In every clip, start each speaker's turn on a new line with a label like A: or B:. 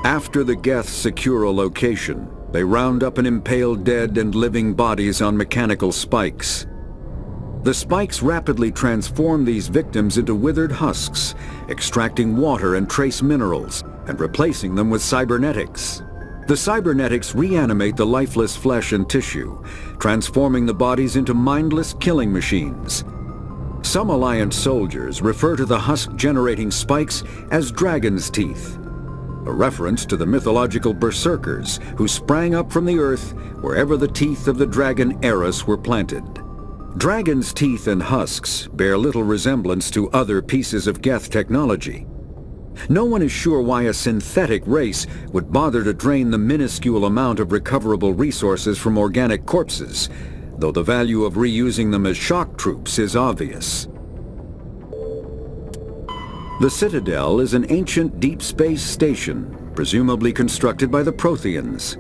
A: After the Geth secure a location, they round up and impale dead and living bodies on mechanical spikes. The spikes rapidly transform these victims into withered husks, extracting water and trace minerals, and replacing them with cybernetics. The cybernetics reanimate the lifeless flesh and tissue, transforming the bodies into mindless killing machines. Some Alliance soldiers refer to the husk-generating spikes as dragon's teeth, a reference to the mythological berserkers who sprang up from the earth wherever the teeth of the dragon Eris were planted. Dragon's teeth and husks bear little resemblance to other pieces of Geth technology. No one is sure why a synthetic race would bother to drain the minuscule amount of recoverable resources from organic corpses, though the value of reusing them as shock troops is obvious. The Citadel is an ancient deep space station, presumably constructed by the Protheans.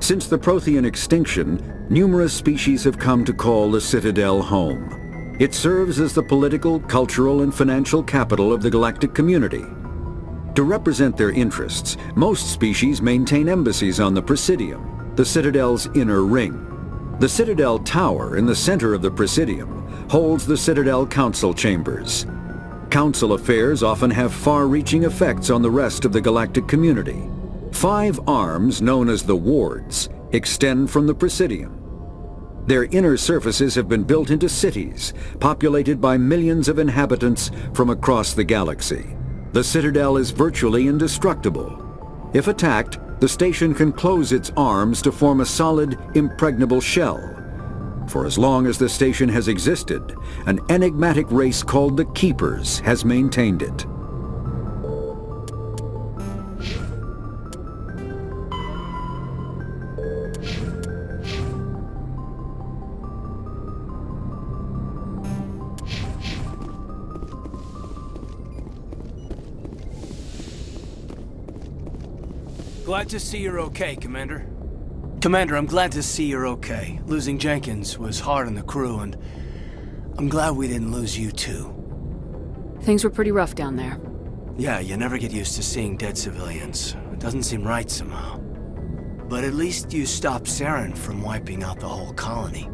A: Since the Prothean extinction, numerous species have come to call the Citadel home. It serves as the political, cultural, and financial capital of the galactic community. To represent their interests, most species maintain embassies on the Presidium, the Citadel's inner ring. The Citadel Tower in the center of the Presidium holds the Citadel Council Chambers. Council affairs often have far-reaching effects on the rest of the galactic community. 5 arms, known as the Wards, extend from the Presidium. Their inner surfaces have been built into cities, populated by millions of inhabitants from across the galaxy. The Citadel is virtually indestructible. If attacked, the station can close its arms to form a solid, impregnable shell. For as long as the station has existed, an enigmatic race called the Keepers has maintained it.
B: Glad to see you're okay, Commander. Commander, I'm glad to see you're okay. Losing Jenkins was hard on the crew, and I'm glad we didn't lose you too.
C: Things were pretty rough down there.
B: Yeah, you never get used to seeing dead civilians. It doesn't seem right somehow. But at least you stopped Saren from wiping out the whole colony.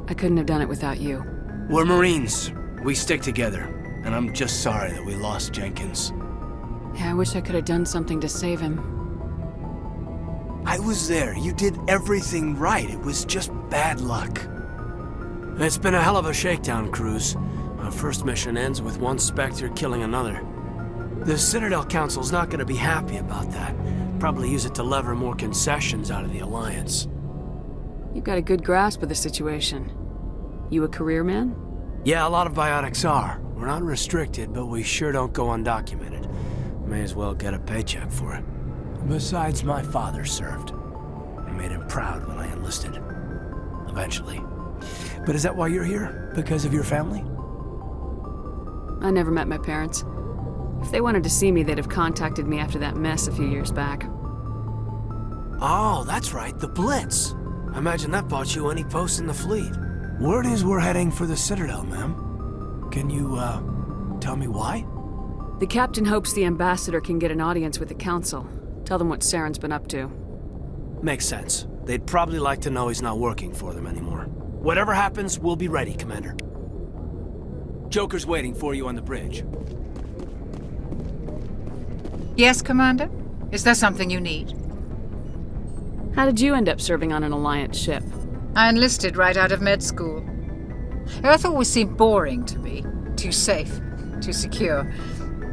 C: I couldn't have done it without you.
B: We're Marines. We stick together. And I'm just sorry that we lost Jenkins.
C: Yeah, I wish I could have done something to save him.
B: I was there. You did everything right. It was just bad luck. It's been a hell of a shakedown cruise. Our first mission ends with one Spectre killing another. The Citadel Council's not going to be happy about that. Probably use it to lever more concessions out of the Alliance.
C: You've got a good grasp of the situation. You a career man?
B: Yeah, a lot of biotics are. We're not restricted, but we sure don't go undocumented. May as well get a paycheck for it. Besides, my father served. I made him proud when I enlisted. Eventually. But is that why you're here? Because of your family?
C: I never met my parents. If they wanted to see me, they'd have contacted me after that mess a few years back.
B: Oh, that's right, the Blitz. I imagine that bought you any post in the fleet. Word is we're heading for the Citadel, ma'am. Can you, tell me why?
C: The captain hopes the ambassador can get an audience with the council. Tell them what Saren's been up to.
B: Makes sense. They'd probably like to know he's not working for them anymore. Whatever happens, we'll be ready, Commander. Joker's waiting for you on the bridge.
D: Yes, Commander? Is there something you need?
C: How did you end up serving on an Alliance ship?
D: I enlisted right out of med school. Earth always seemed boring to me. Too safe, too secure.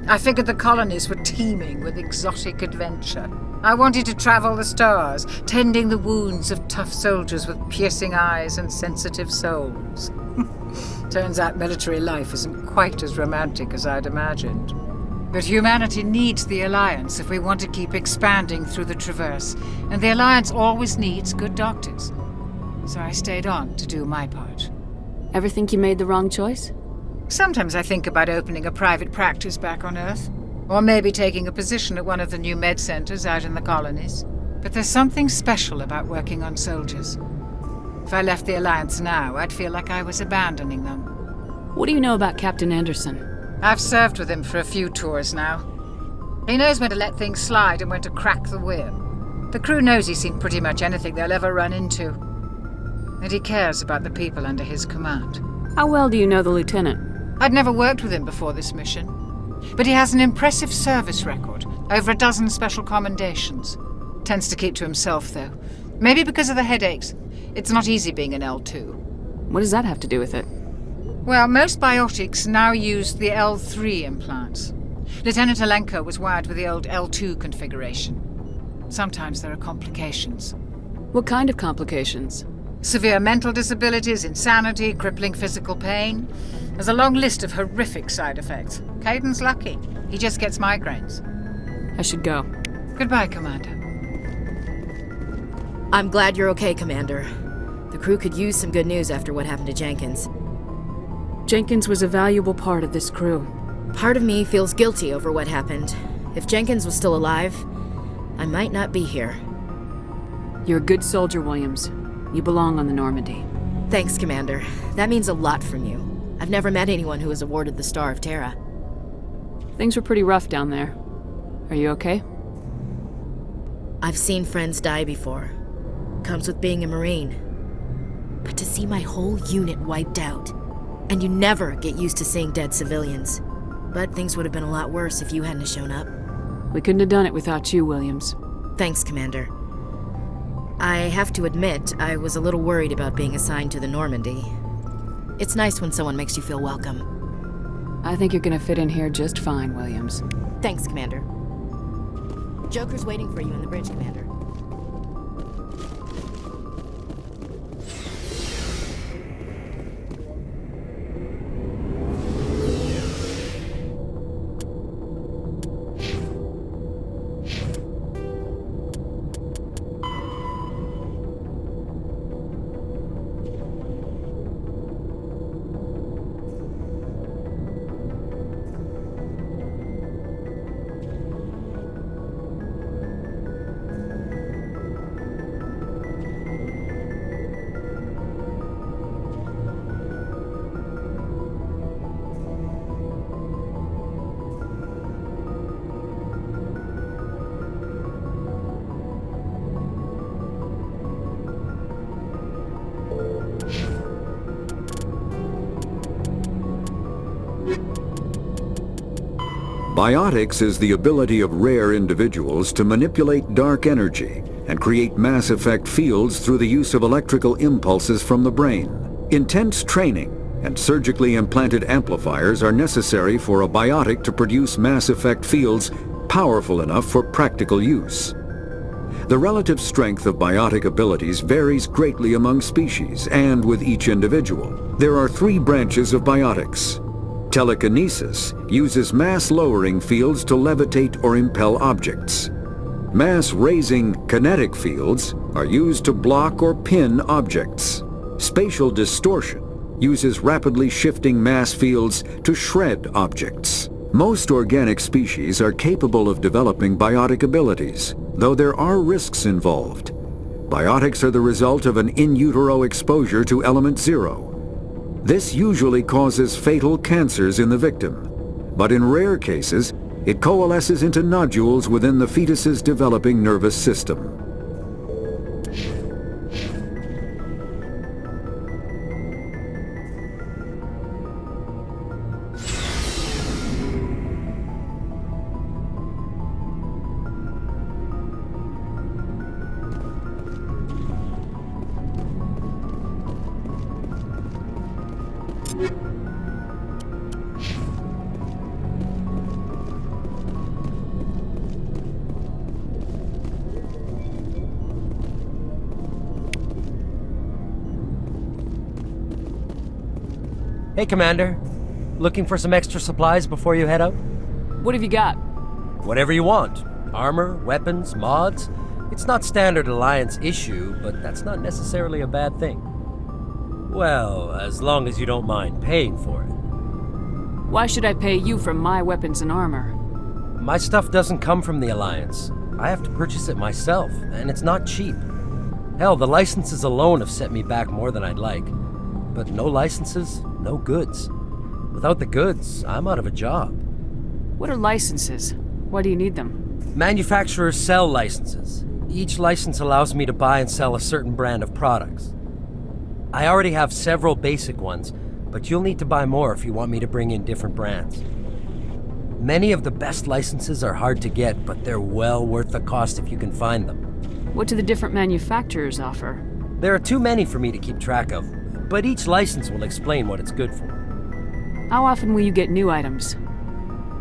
D: I figured the colonies were teeming with exotic adventure. I wanted to travel the stars, tending the wounds of tough soldiers with piercing eyes and sensitive souls. Turns out military life isn't quite as romantic as I'd imagined. But humanity needs the Alliance if we want to keep expanding through the Traverse, and the Alliance always needs good doctors. So I stayed on to do my part.
C: Ever think you made the wrong choice?
D: Sometimes I think about opening a private practice back on Earth, or maybe taking a position at one of the new med centers out in the colonies. But there's something special about working on soldiers. If I left the Alliance now, I'd feel like I was abandoning them.
C: What do you know about Captain Anderson?
D: I've served with him for a few tours now. He knows when to let things slide and when to crack the whip. The crew knows he's seen pretty much anything they'll ever run into. And he cares about the people under his command.
C: How well do you know the lieutenant?
D: I'd never worked with him before this mission. But he has an impressive service record, over a dozen special commendations. Tends to keep to himself, though. Maybe because of the headaches. It's not easy being an L2.
C: What does that have to do with it?
D: Well, most biotics now use the L3 implants. Lieutenant Alenko was wired with the old L2 configuration. Sometimes there are complications.
C: What kind of complications?
D: Severe mental disabilities, insanity, crippling physical pain. There's a long list of horrific side effects. Caden's lucky. He just gets migraines.
C: I should go.
D: Goodbye, Commander.
E: I'm glad you're okay, Commander. The crew could use some good news after what happened to Jenkins.
C: Jenkins was a valuable part of this crew.
E: Part of me feels guilty over what happened. If Jenkins was still alive, I might not be here.
C: You're a good soldier, Williams. You belong on the Normandy.
E: Thanks, Commander. That means a lot from you. I've never met anyone who was awarded the Star of Terra.
C: Things were pretty rough down there. Are you okay?
E: I've seen friends die before. Comes with being a Marine. But to see my whole unit wiped out, and you never get used to seeing dead civilians. But things would have been a lot worse if you hadn't shown up.
C: We couldn't have done it without you, Williams.
E: Thanks, Commander. I have to admit, I was a little worried about being assigned to the Normandy. It's nice when someone makes you feel welcome.
C: I think you're gonna fit in here just fine, Williams.
E: Thanks, Commander. Joker's waiting for you in the bridge, Commander.
A: Biotics is the ability of rare individuals to manipulate dark energy and create mass effect fields through the use of electrical impulses from the brain. Intense training and surgically implanted amplifiers are necessary for a biotic to produce mass effect fields powerful enough for practical use. The relative strength of biotic abilities varies greatly among species and with each individual. There are 3 branches of biotics. Telekinesis uses mass-lowering fields to levitate or impel objects. Mass-raising kinetic fields are used to block or pin objects. Spatial distortion uses rapidly shifting mass fields to shred objects. Most organic species are capable of developing biotic abilities, though there are risks involved. Biotics are the result of an in utero exposure to element 0. This usually causes fatal cancers in the victim, but in rare cases, it coalesces into nodules within the fetus's developing nervous system.
F: Hey, Commander. Looking for some extra supplies before you head out?
C: What have you got?
F: Whatever you want. Armor, weapons, mods. It's not standard Alliance issue, but that's not necessarily a bad thing. Well, as long as you don't mind paying for it.
C: Why should I pay you for my weapons and armor?
F: My stuff doesn't come from the Alliance. I have to purchase it myself, and it's not cheap. Hell, the licenses alone have set me back more than I'd like. But no licenses, no goods. Without the goods, I'm out of a job.
C: What are licenses? Why do you need them?
F: Manufacturers sell licenses. Each license allows me to buy and sell a certain brand of products. I already have several basic ones, but you'll need to buy more if you want me to bring in different brands. Many of the best licenses are hard to get, but they're well worth the cost if you can find them.
C: What do the different manufacturers offer?
F: There are too many for me to keep track of, but each license will explain what it's good for.
C: How often will you get new items?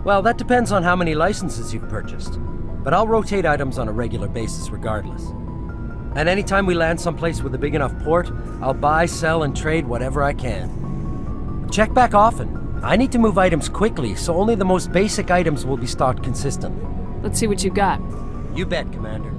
F: Well, that depends on how many licenses you've purchased, but I'll rotate items on a regular basis regardless. And anytime we land someplace with a big enough port, I'll buy, sell, and trade whatever I can. Check back often. I need to move items quickly, so only the most basic items will be stocked consistently.
C: Let's see what you got.
F: You bet, Commander.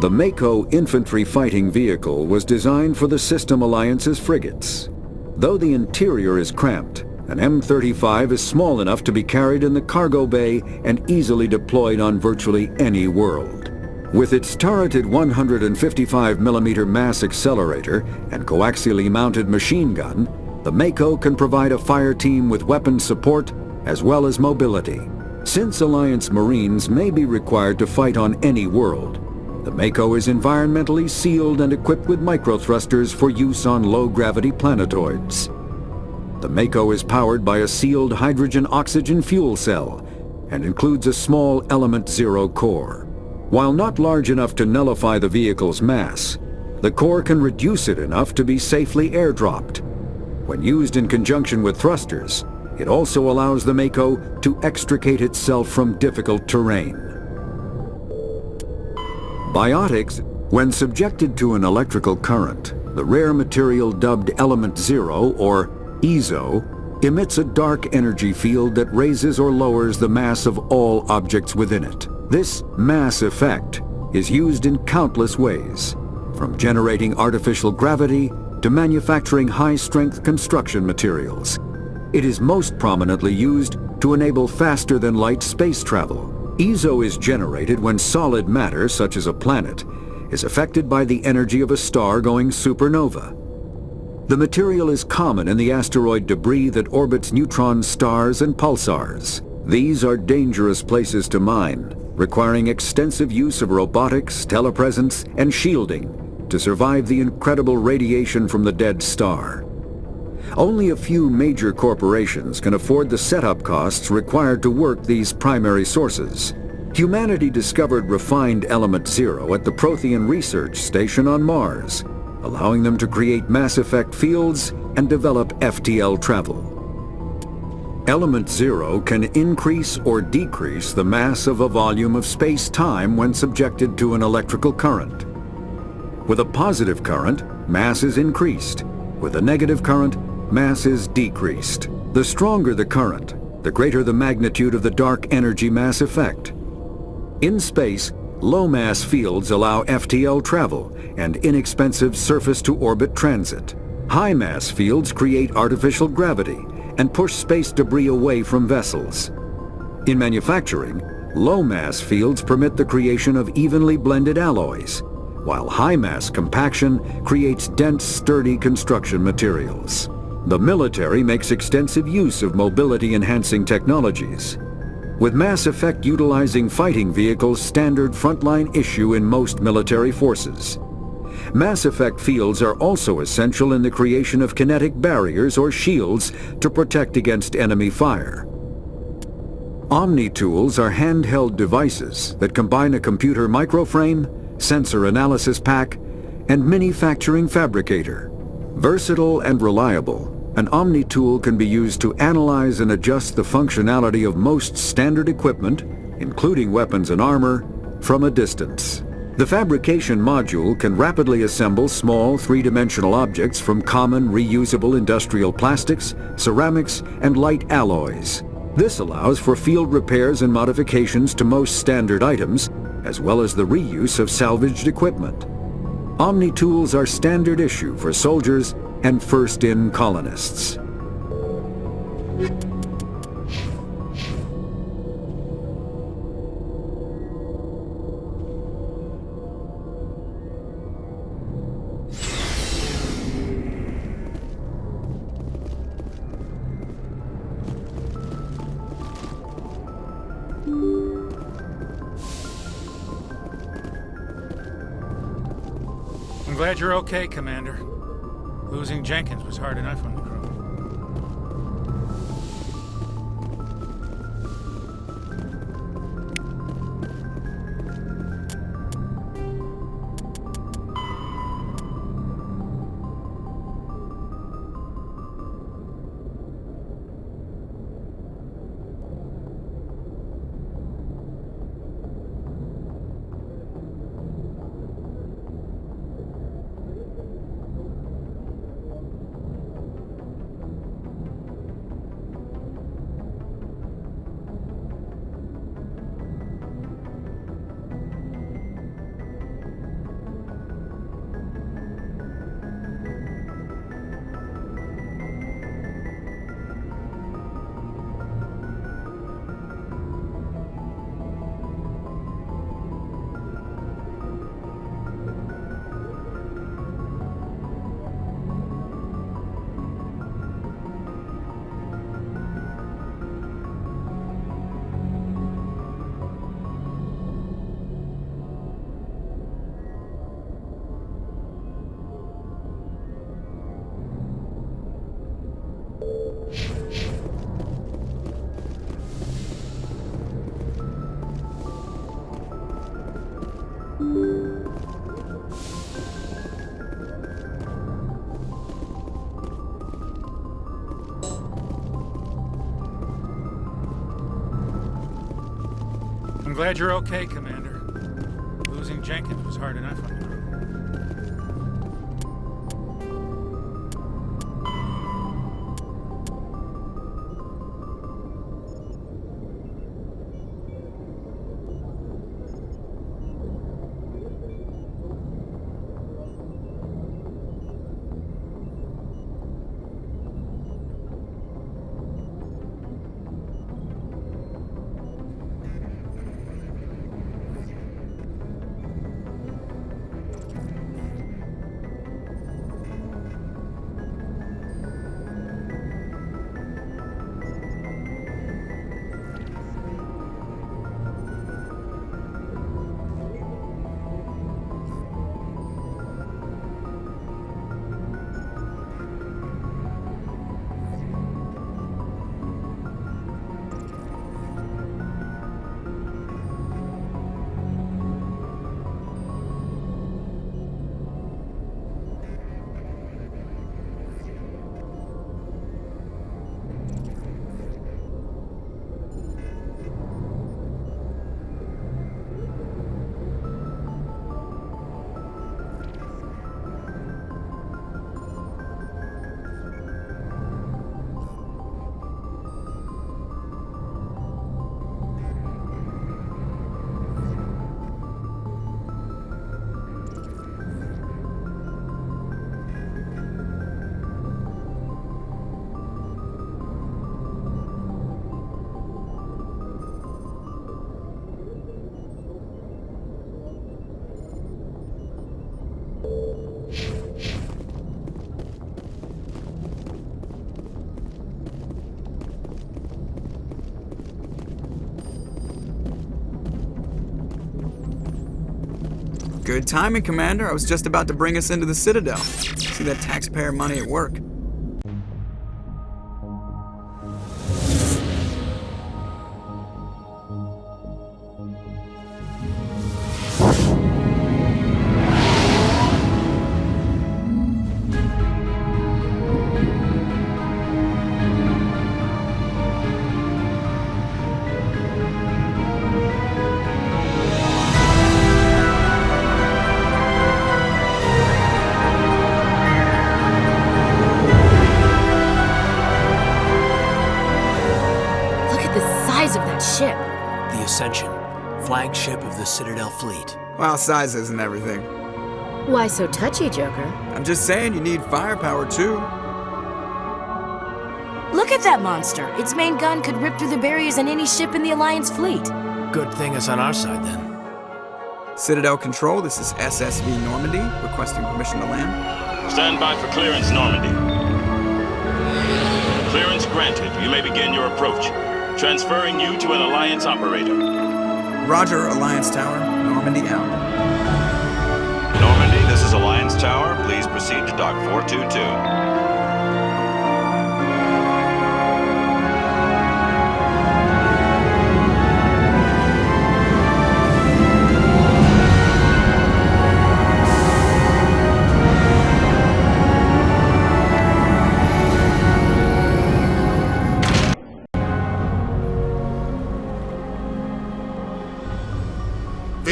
A: The Mako infantry fighting vehicle was designed for the System Alliance's frigates. Though the interior is cramped, an M35 is small enough to be carried in the cargo bay and easily deployed on virtually any world. With its turreted 155mm mass accelerator and coaxially mounted machine gun, the Mako can provide a fire team with weapon support as well as mobility. Since Alliance Marines may be required to fight on any world, the Mako is environmentally sealed and equipped with microthrusters for use on low-gravity planetoids. The Mako is powered by a sealed hydrogen-oxygen fuel cell and includes a small Element 0 core. While not large enough to nullify the vehicle's mass, the core can reduce it enough to be safely airdropped. When used in conjunction with thrusters, it also allows the Mako to extricate itself from difficult terrain. Biotics, when subjected to an electrical current, the rare material dubbed Element 0, or EZO, emits a dark energy field that raises or lowers the mass of all objects within it. This mass effect is used in countless ways, from generating artificial gravity to manufacturing high-strength construction materials. It is most prominently used to enable faster-than-light space travel. EZO is generated when solid matter, such as a planet, is affected by the energy of a star going supernova. The material is common in the asteroid debris that orbits neutron stars and pulsars. These are dangerous places to mine, requiring extensive use of robotics, telepresence, and shielding to survive the incredible radiation from the dead star. Only a few major corporations can afford the setup costs required to work these primary sources. Humanity discovered refined Element 0 at the Prothean Research Station on Mars, allowing them to create mass effect fields and develop FTL travel. Element 0 can increase or decrease the mass of a volume of space-time when subjected to an electrical current. With a positive current, mass is increased. With a negative current, mass is decreased. The stronger the current, the greater the magnitude of the dark energy mass effect. In space, low-mass fields allow FTL travel and inexpensive surface-to-orbit transit. High-mass fields create artificial gravity and push space debris away from vessels. In manufacturing, low-mass fields permit the creation of evenly blended alloys, while high-mass compaction creates dense, sturdy construction materials. The military makes extensive use of mobility-enhancing technologies, with Mass Effect utilizing fighting vehicles standard frontline issue in most military forces. Mass Effect fields are also essential in the creation of kinetic barriers or shields to protect against enemy fire. Omni-tools are handheld devices that combine a computer microframe, sensor analysis pack, and manufacturing fabricator. Versatile and reliable, an Omni tool can be used to analyze and adjust the functionality of most standard equipment, including weapons and armor, from a distance. The fabrication module can rapidly assemble small three-dimensional objects from common reusable industrial plastics, ceramics, and light alloys. This allows for field repairs and modifications to most standard items, as well as the reuse of salvaged equipment. Omni tools are standard issue for soldiers and first-in colonists.
G: I'm glad you're okay, Commander. Losing Jenkins was hard enough on the crew. I'm glad you're okay, Commander. Losing Jenkins was hard enough on the crew.
H: Good timing, Commander. I was just about to bring us into the Citadel. See that taxpayer money at work.
B: flagship of the Citadel fleet.
H: Well, size isn't everything.
E: Why so touchy, Joker?
H: I'm just saying you need firepower too.
E: Look at that monster! Its main gun could rip through the barriers in any ship in the Alliance fleet.
B: Good thing it's on our side, then.
H: Citadel Control, this is SSV Normandy, requesting permission to land.
I: Stand by for clearance, Normandy. Clearance granted. You may begin your approach. Transferring you to an Alliance operator.
H: Roger, Alliance Tower. Normandy out.
I: Normandy, this is Alliance Tower. Please proceed to Dock 422.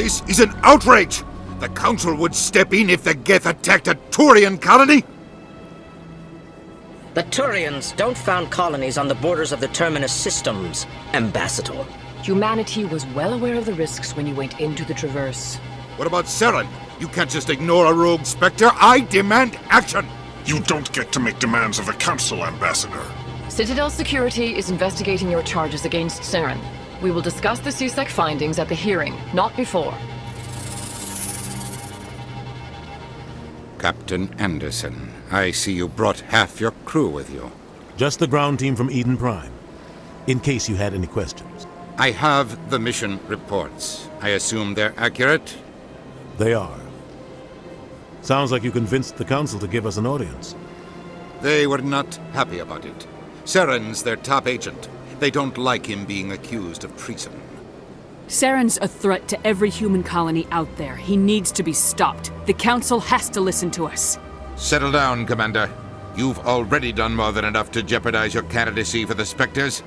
J: This is an outrage! The Council would step in if the Geth attacked a Turian colony?
K: The Turians don't found colonies on the borders of the Terminus systems, Ambassador.
L: Humanity was well aware of the risks when you went into the Traverse.
J: What about Saren? You can't just ignore a rogue Spectre. I demand action!
M: You don't get to make demands of the Council, Ambassador.
L: Citadel Security is investigating your charges against Saren. We will discuss the CSEC findings at the hearing, not before.
J: Captain Anderson, I see you brought half your crew with you.
N: Just the ground team from Eden Prime, in case you had any questions.
J: I have the mission reports. I assume they're accurate?
N: They are. Sounds like you convinced the Council to give us an audience.
J: They were not happy about it. Saren's their top agent. They don't like him being accused of treason.
C: Saren's a threat to every human colony out there. He needs to be stopped. The Council has to listen to us.
J: Settle down, Commander. You've already done more than enough to jeopardize your candidacy for the Spectres.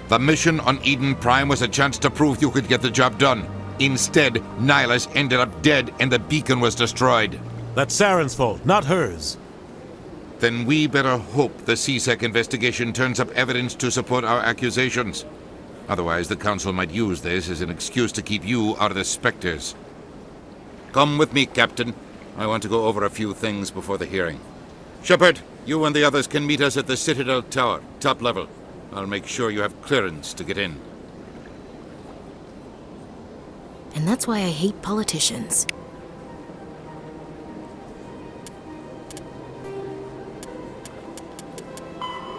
J: The mission on Eden Prime was a chance to prove you could get the job done. Instead, Nihilus ended up dead and the beacon was destroyed.
N: That's Saren's fault, not hers.
J: Then we better hope the CSEC investigation turns up evidence to support our accusations. Otherwise, the Council might use this as an excuse to keep you out of the Spectres. Come with me, Captain. I want to go over a few things before the hearing. Shepard, you and the others can meet us at the Citadel Tower, top level. I'll make sure you have clearance to get in.
E: And that's why I hate politicians.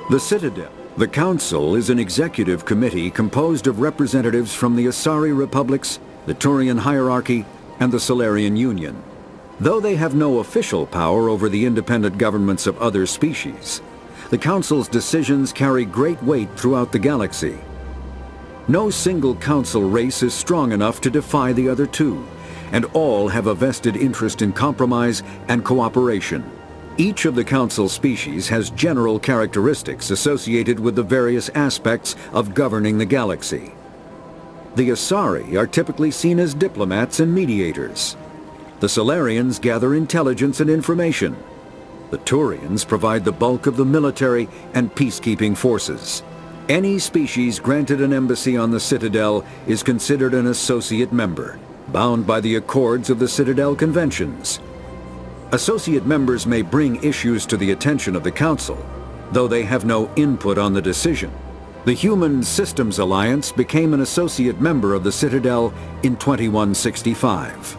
A: The Citadel. The Council is an executive committee composed of representatives from the Asari Republics, the Turian Hierarchy, and the Solarian Union. Though they have no official power over the independent governments of other species, the Council's decisions carry great weight throughout the galaxy. No single Council race is strong enough to defy the other two, and all have a vested interest in compromise and cooperation. Each of the Council species has general characteristics associated with the various aspects of governing the galaxy. The Asari are typically seen as diplomats and mediators. The Solarians gather intelligence and information. The Turians provide the bulk of the military and peacekeeping forces. Any species granted an embassy on the Citadel is considered an associate member, bound by the accords of the Citadel Conventions. Associate members may bring issues to the attention of the Council, though they have no input on the decision. The Human Systems Alliance became an associate member of the Citadel in 2165.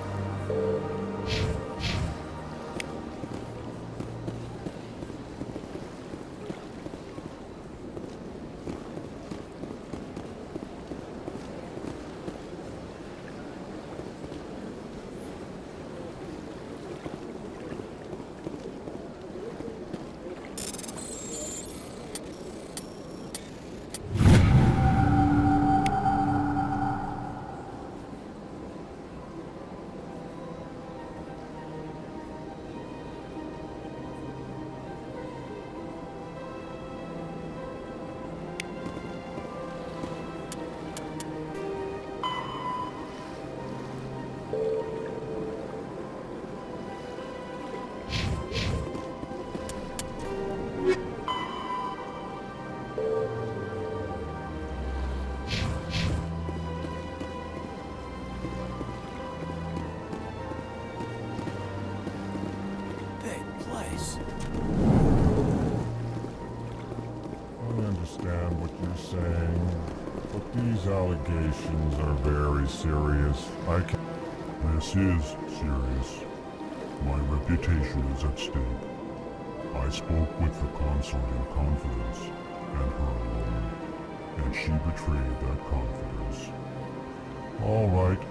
B: place.
M: I understand what you're saying, but these allegations are very serious. This is serious. My reputation is at stake. I spoke with the consort in confidence, and her alone, and she betrayed that confidence. All right.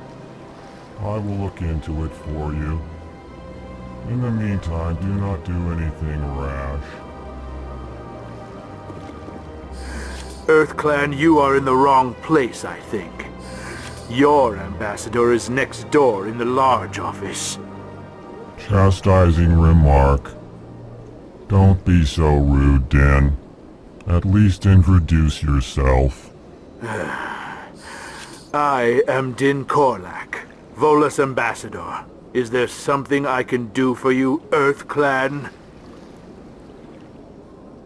M: I will look into it for you. In the meantime, do not do anything rash.
O: EarthClan, you are in the wrong place, I think. Your ambassador is next door in the large office.
M: Chastising remark. Don't be so rude, Din. At least introduce yourself.
O: I am Din Korlak, Volus ambassador. Is there something I can do for you, EarthClan?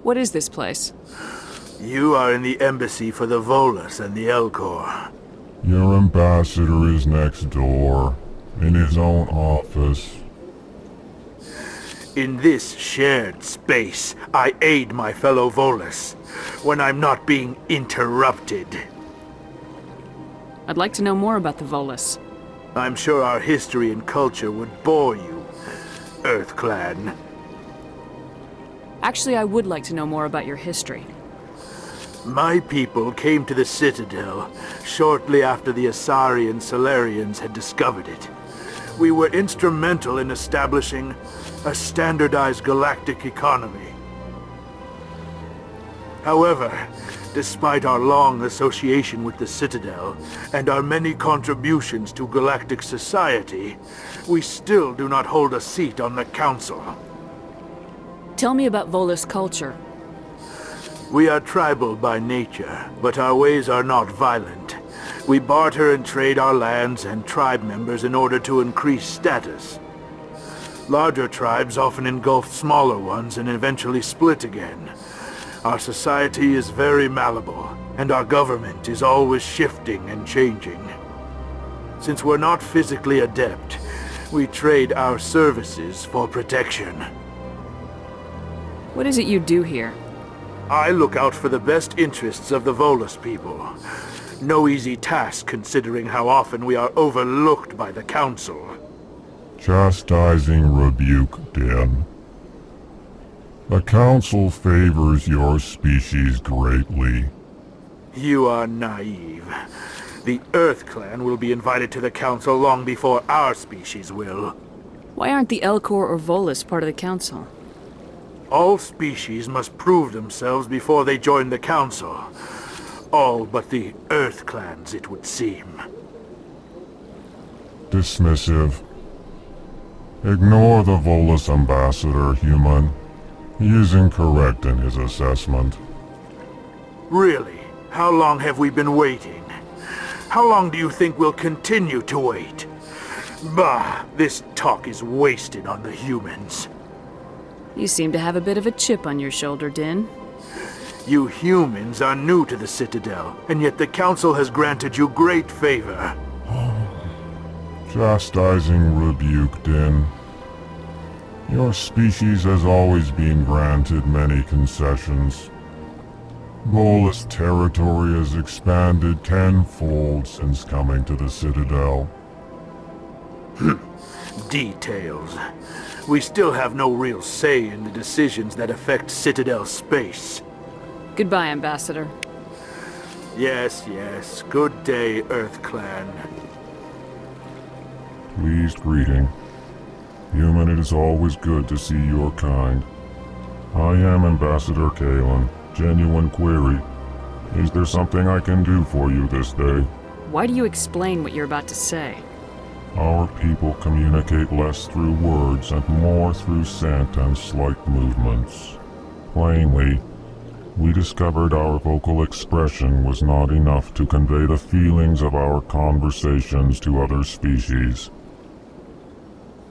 C: What is this place?
O: You are in the embassy for the Volus and the Elcor.
M: Your ambassador is next door, in his own office.
O: In this shared space, I aid my fellow Volus when I'm not being interrupted.
C: I'd like to know more about the Volus.
O: I'm sure our history and culture would bore you, EarthClan.
C: Actually, I would like to know more about your history.
O: My people came to the Citadel shortly after the Asari and Solarians had discovered it. We were instrumental in establishing a standardized galactic economy. However, despite our long association with the Citadel and our many contributions to galactic society, we still do not hold a seat on the Council.
C: Tell me about Volus culture.
O: We are tribal by nature, but our ways are not violent. We barter and trade our lands and tribe members in order to increase status. Larger tribes often engulf smaller ones and eventually split again. Our society is very malleable, and our government is always shifting and changing. Since we're not physically adept, we trade our services for protection.
C: What is it you do here?
O: I look out for the best interests of the Volus people. No easy task considering how often we are overlooked by the Council.
M: Chastising rebuke, Din. The Council favors your species greatly.
O: You are naive. The EarthClan will be invited to the Council long before our species will.
C: Why aren't the Elcor or Volus part of the Council?
O: All species must prove themselves before they join the Council. All but the EarthClans, it would seem.
M: Dismissive. Ignore the Volus ambassador, human. He is incorrect in his assessment.
O: Really? How long have we been waiting? How long do you think we'll continue to wait? Bah, this talk is wasted on the humans.
C: You seem to have a bit of a chip on your shoulder, Din.
O: You humans are new to the Citadel, and yet the Council has granted you great favor.
M: Chastising rebuke, Din. Your species has always been granted many concessions. Volus territory has expanded tenfold since coming to the Citadel.
O: Details. We still have no real say in the decisions that affect Citadel space.
C: Goodbye, Ambassador.
O: Yes, yes. Good day, EarthClan.
M: Pleased greeting. Human, it is always good to see your kind. I am Ambassador Kalen. Genuine query. Is there something I can do for you this day?
C: Why do you explain what you're about to say?
M: Our people communicate less through words and more through scent and slight movements. Plainly, we discovered our vocal expression was not enough to convey the feelings of our conversations to other species.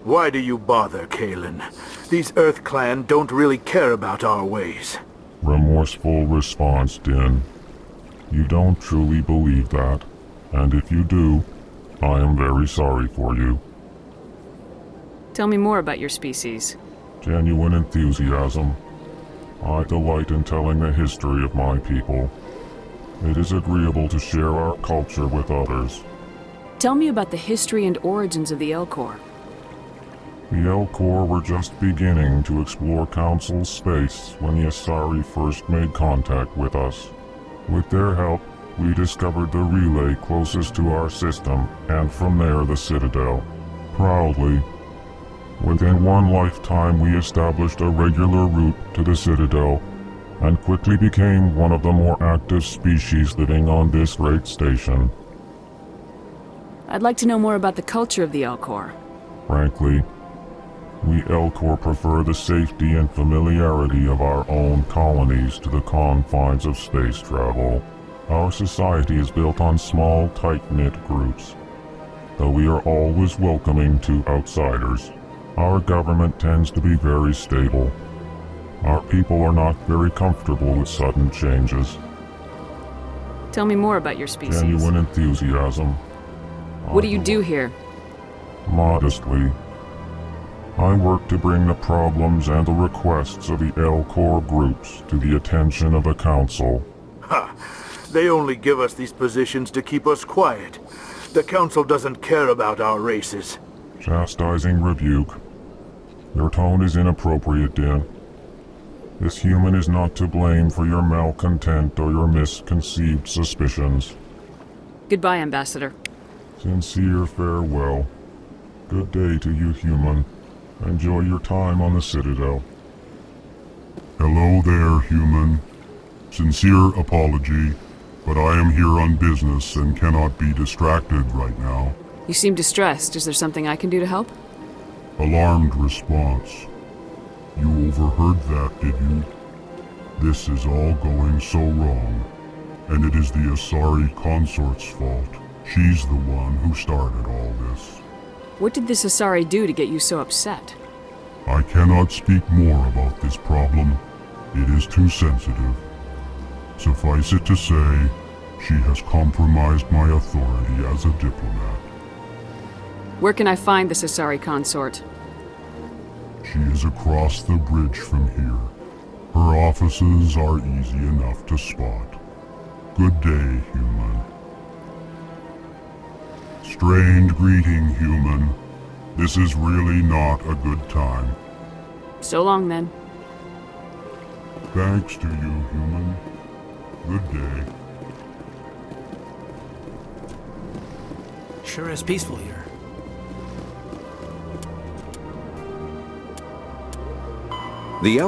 O: Why do you bother, Kalen? These EarthClan don't really care about our ways.
M: Remorseful response, Din. You don't truly believe that, and if you do, I am very sorry for you.
C: Tell me more about your species.
M: Genuine enthusiasm. I delight in telling the history of my people. It is agreeable to share our culture with others.
C: Tell me about the history and origins of the Elcor.
M: The Elcor were just beginning to explore Council space when the Asari first made contact with us. With their help, we discovered the relay closest to our system, and from there the Citadel. Proudly, within one lifetime we established a regular route to the Citadel, and quickly became one of the more active species living on this great station.
C: I'd like to know more about the culture of the Elcor.
M: Frankly, we Elcor prefer the safety and familiarity of our own colonies to the confines of space travel. Our society is built on small, tight-knit groups, though we are always welcoming to outsiders. Our government tends to be very stable. Our people are not very comfortable with sudden changes.
C: Tell me more about your species.
M: Genuine enthusiasm.
C: What do you do here?
M: Modestly, I work to bring the problems and the requests of the Elcor groups to the attention of the Council.
O: Ha! They only give us these positions to keep us quiet. The Council doesn't care about our races.
M: Chastising rebuke. Your tone is inappropriate, Din. This human is not to blame for your malcontent or your misconceived suspicions.
C: Goodbye, Ambassador.
M: Sincere farewell. Good day to you, human. Enjoy your time on the Citadel. Hello there, human. Sincere apology, but I am here on business and cannot be distracted right now.
C: You seem distressed. Is there something I can do to help?
M: Alarmed response. You overheard that, did you? This is all going so wrong, and it is the Asari consort's fault. She's the one who started all this.
C: What did this Asari do to get you so upset?
M: I cannot speak more about this problem. It is too sensitive. Suffice it to say, she has compromised my authority as a diplomat.
C: Where can I find this Asari consort?
M: She is across the bridge from here. Her offices are easy enough to spot. Good day, human. Strained greeting, human. This is really not a good time.
C: So long, then.
M: Thanks to you, human. Good day.
B: Sure is peaceful here.
A: The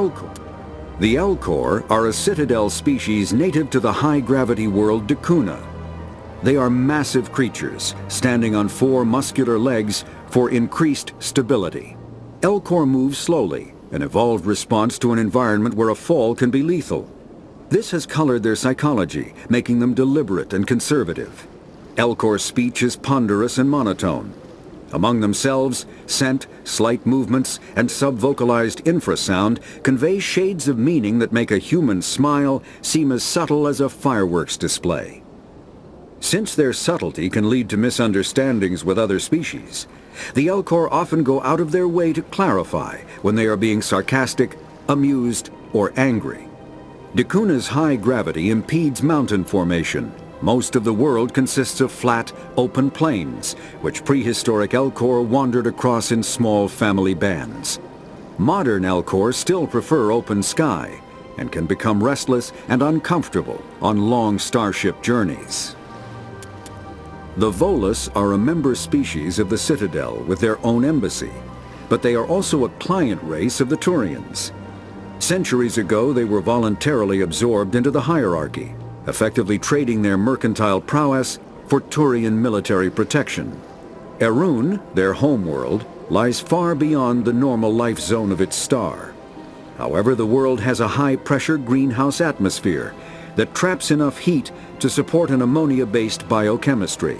A: Elcor are a Citadel species native to the high-gravity world Dakuna. They are massive creatures, standing on 4 muscular legs for increased stability. Elcor move slowly, an evolved response to an environment where a fall can be lethal. This has colored their psychology, making them deliberate and conservative. Elcor's speech is ponderous and monotone. Among themselves, scent, slight movements, and sub-vocalized infrasound convey shades of meaning that make a human smile seem as subtle as a fireworks display. Since their subtlety can lead to misunderstandings with other species, the Elcor often go out of their way to clarify when they are being sarcastic, amused, or angry. Dakuna's high gravity impedes mountain formation. Most of the world consists of flat, open plains, which prehistoric Elcor wandered across in small family bands. Modern Elcor still prefer open sky, and can become restless and uncomfortable on long starship journeys. The Volus are a member species of the Citadel with their own embassy, but they are also a client race of the Turians. Centuries ago, they were voluntarily absorbed into the hierarchy, effectively trading their mercantile prowess for Turian military protection. Erun, their homeworld, lies far beyond the normal life zone of its star. However, the world has a high-pressure greenhouse atmosphere that traps enough heat to support an ammonia-based biochemistry.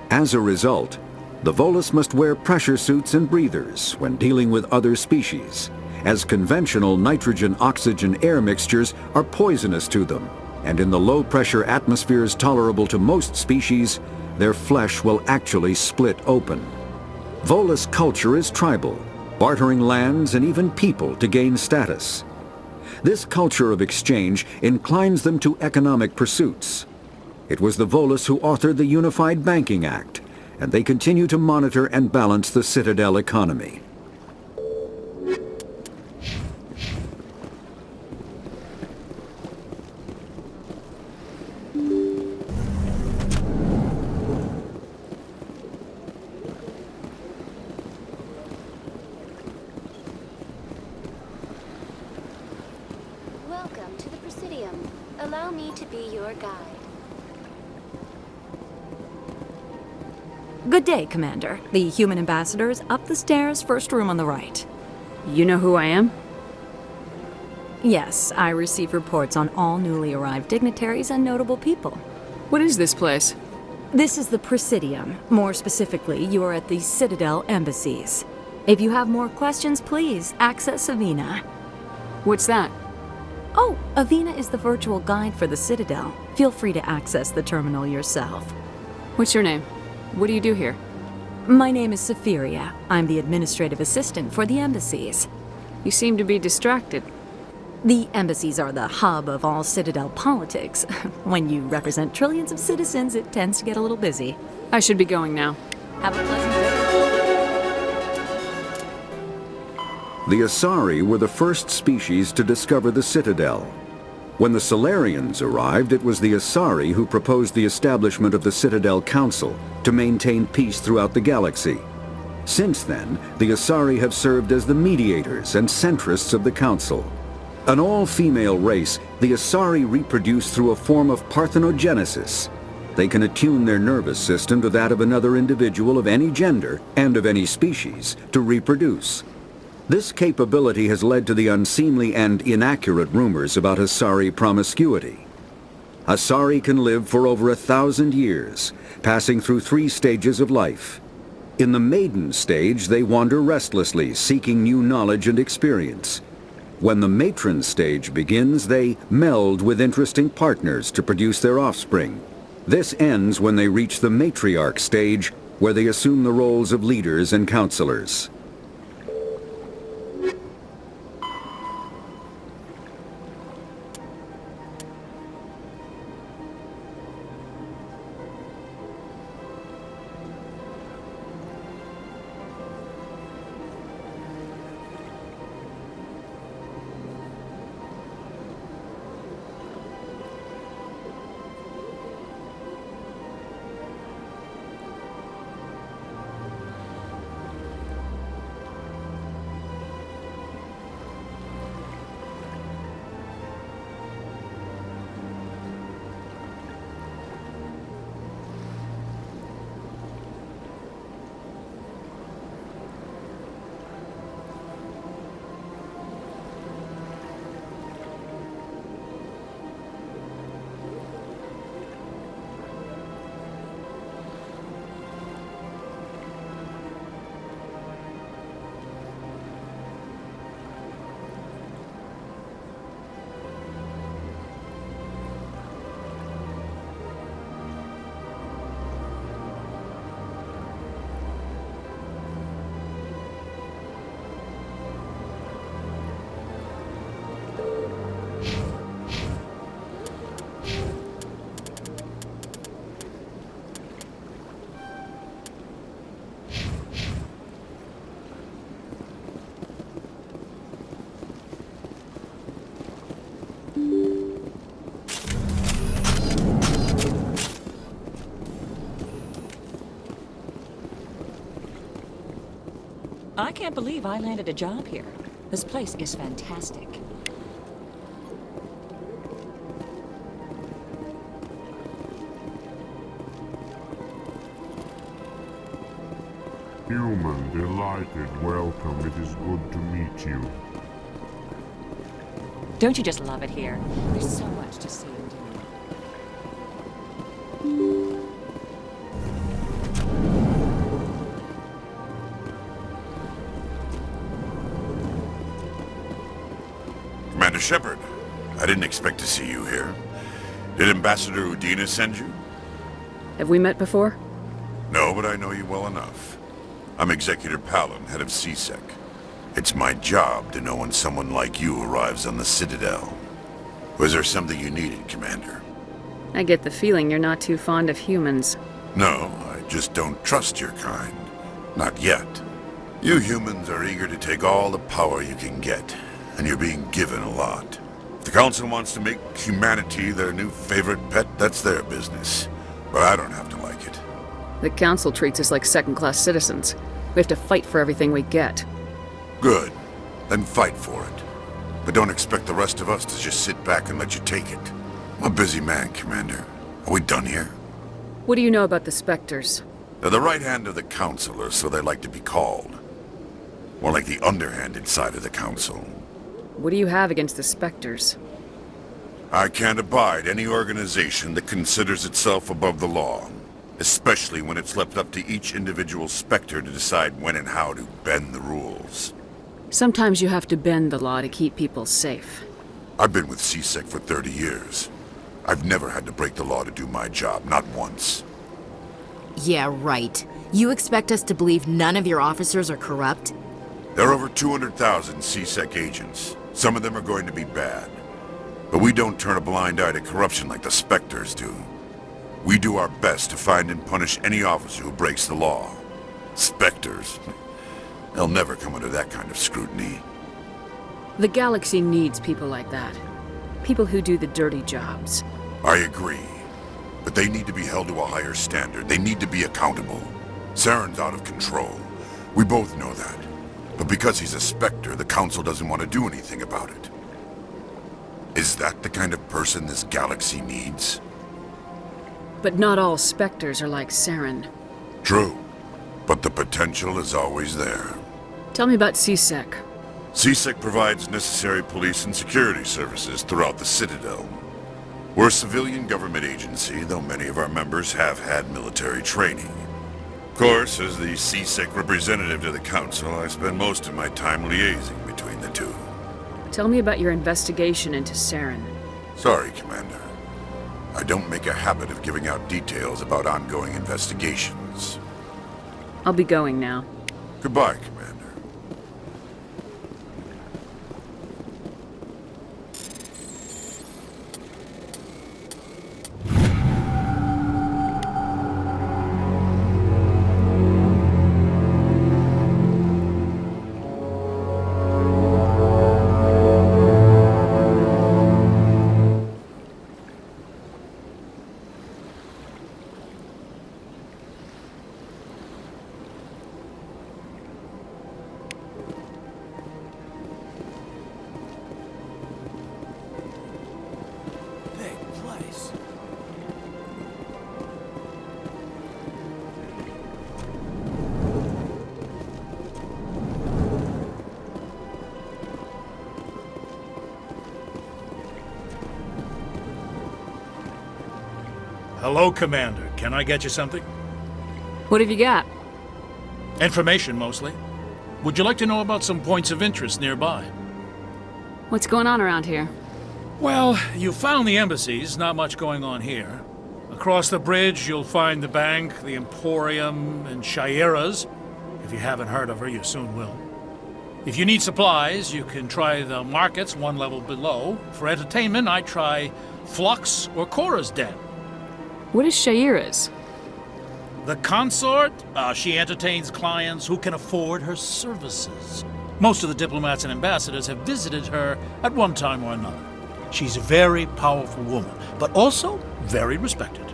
A: As a result, the Volus must wear pressure suits and breathers when dealing with other species, as conventional nitrogen-oxygen air mixtures are poisonous to them, and in the low-pressure atmospheres tolerable to most species, their flesh will actually split open. Volus culture is tribal. bartering lands and even people to gain status. This culture of exchange inclines them to economic pursuits. It was the Volus who authored the Unified Banking Act, and they continue to monitor and balance the Citadel economy.
P: Welcome to the Presidium. Allow me to be your guide.
Q: Good day, Commander. The human ambassador is up the stairs, first room on the right.
C: You know who I am?
Q: Yes, I receive reports on all newly arrived dignitaries and notable people.
C: What is this place?
Q: This is the Presidium. More specifically, you are at the Citadel embassies. If you have more questions, please access Avina.
C: What's that?
Q: Oh, Avina is the virtual guide for the Citadel. Feel free to access the terminal yourself.
C: What's your name? What do you do here?
Q: My name is Safiria. I'm the administrative assistant for the embassies.
C: You seem to be distracted.
Q: The embassies are the hub of all Citadel politics. When you represent trillions of citizens, it tends to get a little busy.
C: I should be going now.
Q: Have a pleasant day.
A: The Asari were the first species to discover the Citadel. When the Solarians arrived, it was the Asari who proposed the establishment of the Citadel Council to maintain peace throughout the galaxy. Since then, the Asari have served as the mediators and centrists of the Council. An all-female race, the Asari reproduce through a form of parthenogenesis. They can attune their nervous system to that of another individual of any gender and of any species to reproduce. This capability has led to the unseemly and inaccurate rumors about Asari promiscuity. Asari can live for over 1,000 years, passing through 3 stages of life. In the maiden stage, they wander restlessly, seeking new knowledge and experience. When the matron stage begins, they meld with interesting partners to produce their offspring. This ends when they reach the matriarch stage, where they assume the roles of leaders and counselors.
R: I can't believe I landed a job here. This place is fantastic.
M: Human, delighted, welcome. It is good to meet you.
R: Don't you just love it here? There's so much to see and do.
S: Commander Shepard, I didn't expect to see you here. Did Ambassador Udina send you?
C: Have we met before?
S: No, but I know you well enough. I'm Executor Palin, head of CSEC. It's my job to know when someone like you arrives on the Citadel. Was there something you needed, Commander?
C: I get the feeling you're not too fond of humans.
S: No, I just don't trust your kind. Not yet. You humans are eager to take all the power you can get, and you're being given a lot. If the Council wants to make humanity their new favorite pet, that's their business. But I don't have to like it.
C: The Council treats us like second-class citizens. We have to fight for everything we get.
S: Good. Then fight for it. But don't expect the rest of us to just sit back and let you take it. I'm a busy man, Commander. Are we done here?
C: What do you know about the Spectres?
S: They're the right hand of the Council, or so they like to be called. More like the underhanded side of the Council.
C: What do you have against the Spectres?
S: I can't abide any organization that considers itself above the law. Especially when it's left up to each individual Spectre to decide when and how to bend the rules.
C: Sometimes you have to bend the law to keep people safe.
S: I've been with CSEC for 30 years. I've never had to break the law to do my job, not once.
E: Yeah, right. You expect us to believe none of your officers are corrupt?
S: There are over 200,000 CSEC agents. Some of them are going to be bad. But we don't turn a blind eye to corruption like the Spectres do. We do our best to find and punish any officer who breaks the law. Spectres. They'll never come under that kind of scrutiny.
C: The galaxy needs people like that. People who do the dirty jobs.
S: I agree. But they need to be held to a higher standard. They need to be accountable. Saren's out of control. We both know that. But because he's a Spectre, the Council doesn't want to do anything about it. Is that the kind of person this galaxy needs?
C: But not all Spectres are like Saren.
S: True. But the potential is always there.
C: Tell me about CSEC.
S: CSEC provides necessary police and security services throughout the Citadel. We're a civilian government agency, though many of our members have had military training. Of course, as the CSEC representative to the Council, I spend most of my time liaising between the two.
C: Tell me about your investigation into Saren.
S: Sorry, Commander. I don't make a habit of giving out details about ongoing investigations.
C: I'll be going now.
S: Goodbye, Commander.
G: Hello, Commander. Can I get you something?
C: What have you got?
G: Information, mostly. Would you like to know about some points of interest nearby?
C: What's going on around here?
G: Well, you found the embassies. Not much going on here. Across the bridge, you'll find the bank, the Emporium, and Shaira's. If you haven't heard of her, you soon will. If you need supplies, you can try the markets one level below. For entertainment, I try Flux or Cora's Den.
C: What is Shaira's?
G: The consort? She entertains clients who can afford her services. Most of the diplomats and ambassadors have visited her at one time or another. She's a very powerful woman, but also very respected.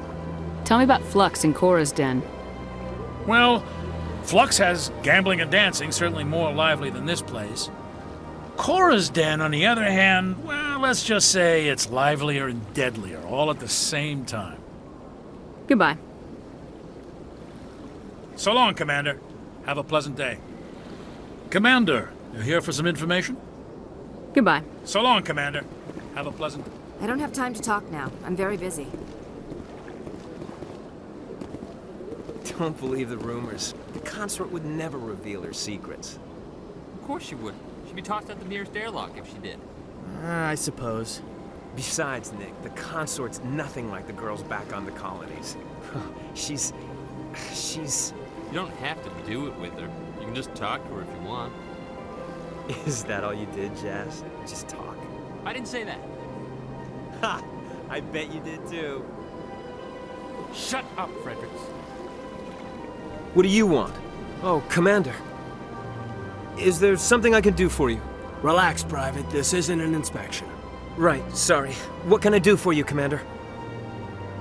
C: Tell me about Flux and Cora's Den.
G: Well, Flux has gambling and dancing, certainly more lively than this place. Cora's Den, on the other hand, well, let's just say it's livelier and deadlier, all at the same time.
C: Goodbye.
G: So long, Commander. Have a pleasant day. Commander, you here for some information?
C: Goodbye.
G: So long, Commander. Have a pleasant...
Q: I don't have time to talk now. I'm very busy.
T: Don't believe the rumors. The consort would never reveal her secrets.
U: Of course she would. She'd be tossed at the nearest airlock if she did.
T: I suppose. Besides, Nick, the consort's nothing like the girls back on the colonies. She's...
U: You don't have to do it with her. You can just talk to her if you want.
T: Is that all you did, Jazz? Just talk?
U: I didn't say that.
T: Ha! I bet you did too.
U: Shut up, Fredericks.
T: What do you want? Oh, Commander. Is there something I can do for you?
B: Relax, Private. This isn't an inspection.
T: Right, sorry. What can I do for you, Commander?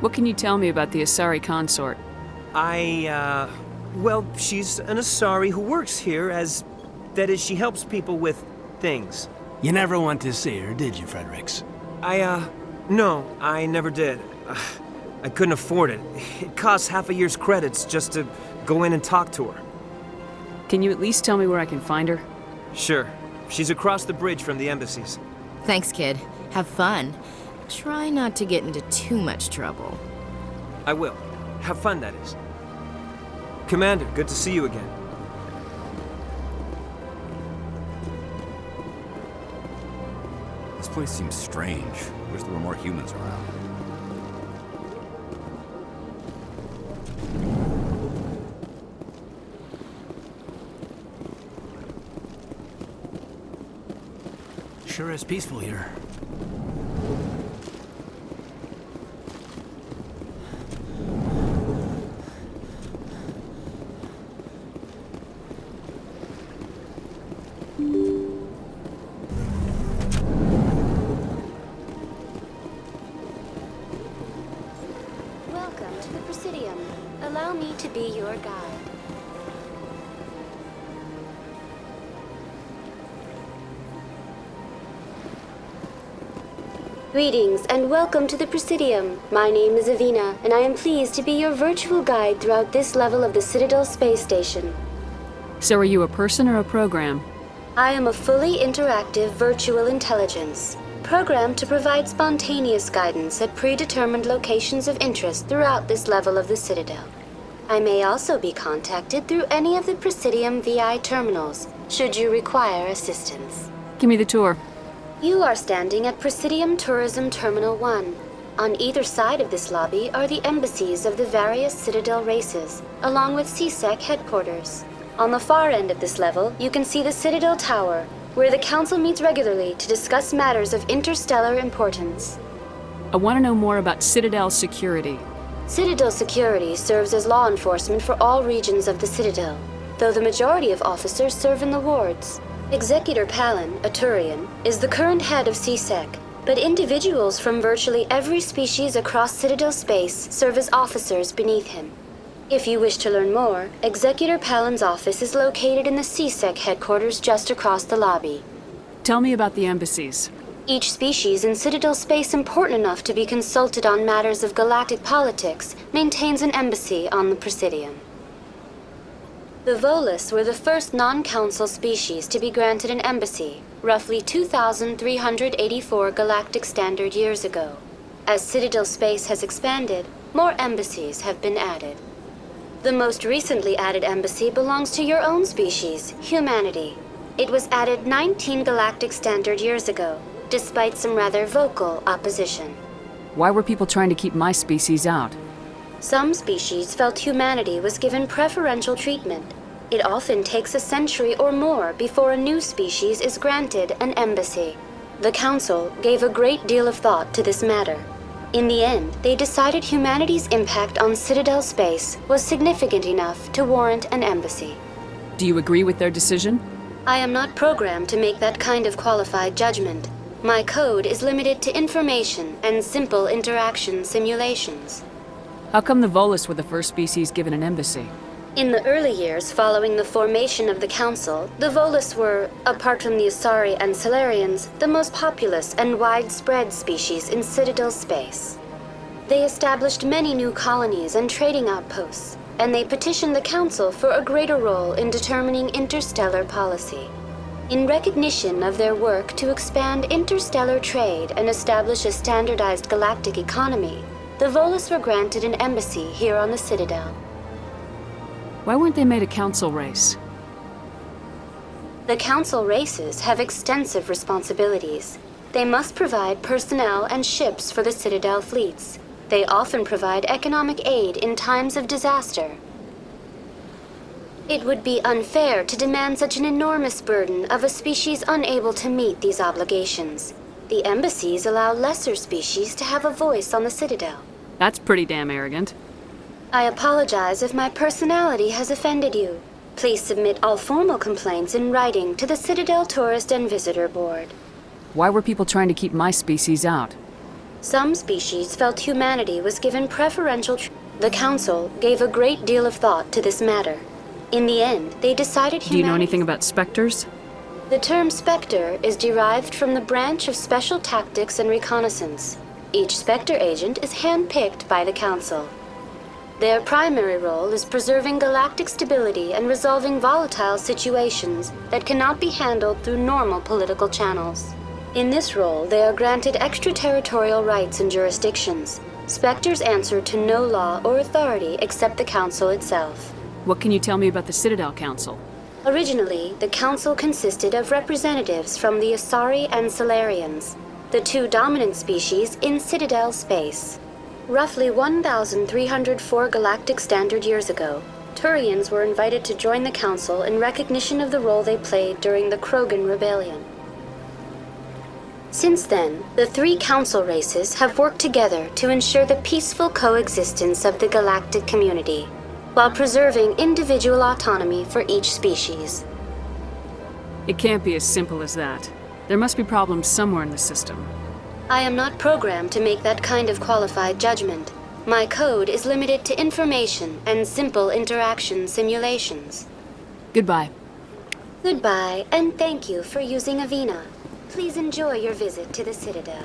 C: What can you tell me about the Asari consort?
T: Well, she's an Asari who works here as... That is, she helps people with things.
B: You never went to see her, did you, Fredericks?
T: No, I never did. I couldn't afford it. It costs half a year's credits just to go in and talk to her.
C: Can you at least tell me where I can find her?
T: Sure. She's across the bridge from the embassies.
E: Thanks, kid. Have fun. Try not to get into too much trouble.
T: I will. Have fun, that is. Commander, good to see you again.
D: This place seems strange. Wish there were more humans around.
B: Sure is peaceful here.
P: Welcome to the Presidium. Allow me to be your guide. Greetings and welcome to the Presidium. My name is Avina, and I am pleased to be your virtual guide throughout this level of the Citadel space station.
C: So are you a person or a program?
P: I am a fully interactive virtual intelligence, programmed to provide spontaneous guidance at predetermined locations of interest throughout this level of the Citadel. I may also be contacted through any of the Presidium VI terminals, should you require assistance.
C: Give me the tour.
P: You are standing at Presidium Tourism Terminal 1. On either side of this lobby are the embassies of the various Citadel races, along with CSEC headquarters. On the far end of this level, you can see the Citadel Tower, where the Council meets regularly to discuss matters of interstellar importance.
C: I want to know more about Citadel security.
P: Citadel security serves as law enforcement for all regions of the Citadel, though the majority of officers serve in the wards. Executor Palin, a Turian, is the current head of CSEC, but individuals from virtually every species across Citadel space serve as officers beneath him. If you wish to learn more, Executor Palin's office is located in the CSEC headquarters just across the lobby.
C: Tell me about the embassies.
P: Each species in Citadel space important enough to be consulted on matters of galactic politics maintains an embassy on the Presidium. The Volus were the first non-council species to be granted an embassy, roughly 2,384 galactic standard years ago. As Citadel space has expanded, more embassies have been added. The most recently added embassy belongs to your own species, humanity. It was added 19 galactic standard years ago, despite some rather vocal opposition.
C: Why were people trying to keep my species out?
P: Some species felt humanity was given preferential treatment. It often takes a century or more before a new species is granted an embassy. The Council gave a great deal of thought to this matter. In the end, they decided humanity's impact on Citadel space was significant enough to warrant an embassy.
C: Do you agree with their decision?
P: I am not programmed to make that kind of qualified judgment. My code is limited to information and simple interaction simulations.
C: How come the Volus were the first species given an embassy?
P: In the early years following the formation of the Council, the Volus were, apart from the Asari and Solarians, the most populous and widespread species in Citadel space. They established many new colonies and trading outposts, and they petitioned the Council for a greater role in determining interstellar policy. In recognition of their work to expand interstellar trade and establish a standardized galactic economy, the Volus were granted an embassy here on the Citadel.
C: Why weren't they made a council race?
P: The council races have extensive responsibilities. They must provide personnel and ships for the Citadel fleets. They often provide economic aid in times of disaster. It would be unfair to demand such an enormous burden of a species unable to meet these obligations. The embassies allow lesser species to have a voice on the Citadel.
C: That's pretty damn arrogant.
P: I apologize if my personality has offended you. Please submit all formal complaints in writing to the Citadel Tourist and Visitor Board.
C: Why were people trying to keep my species out?
P: Some species felt humanity was given preferential treatment. The Council gave a great deal of thought to this matter. In the end, they decided humanity...
C: Do you know anything about specters?
P: The term Spectre is derived from the branch of Special Tactics and Reconnaissance. Each Spectre agent is handpicked by the Council. Their primary role is preserving galactic stability and resolving volatile situations that cannot be handled through normal political channels. In this role, they are granted extraterritorial rights and jurisdictions. Spectres answer to no law or authority except the Council itself.
C: What can you tell me about the Citadel Council?
P: Originally, the Council consisted of representatives from the Asari and Solarians, the two dominant species in Citadel space. Roughly 1,304 galactic standard years ago, Turians were invited to join the Council in recognition of the role they played during the Krogan Rebellion. Since then, the three Council races have worked together to ensure the peaceful coexistence of the galactic community, while preserving individual autonomy for each species.
C: It can't be as simple as that. There must be problems somewhere in the system.
P: I am not programmed to make that kind of qualified judgment. My code is limited to information and simple interaction simulations.
C: Goodbye.
P: Goodbye, and thank you for using Avina. Please enjoy your visit to the Citadel.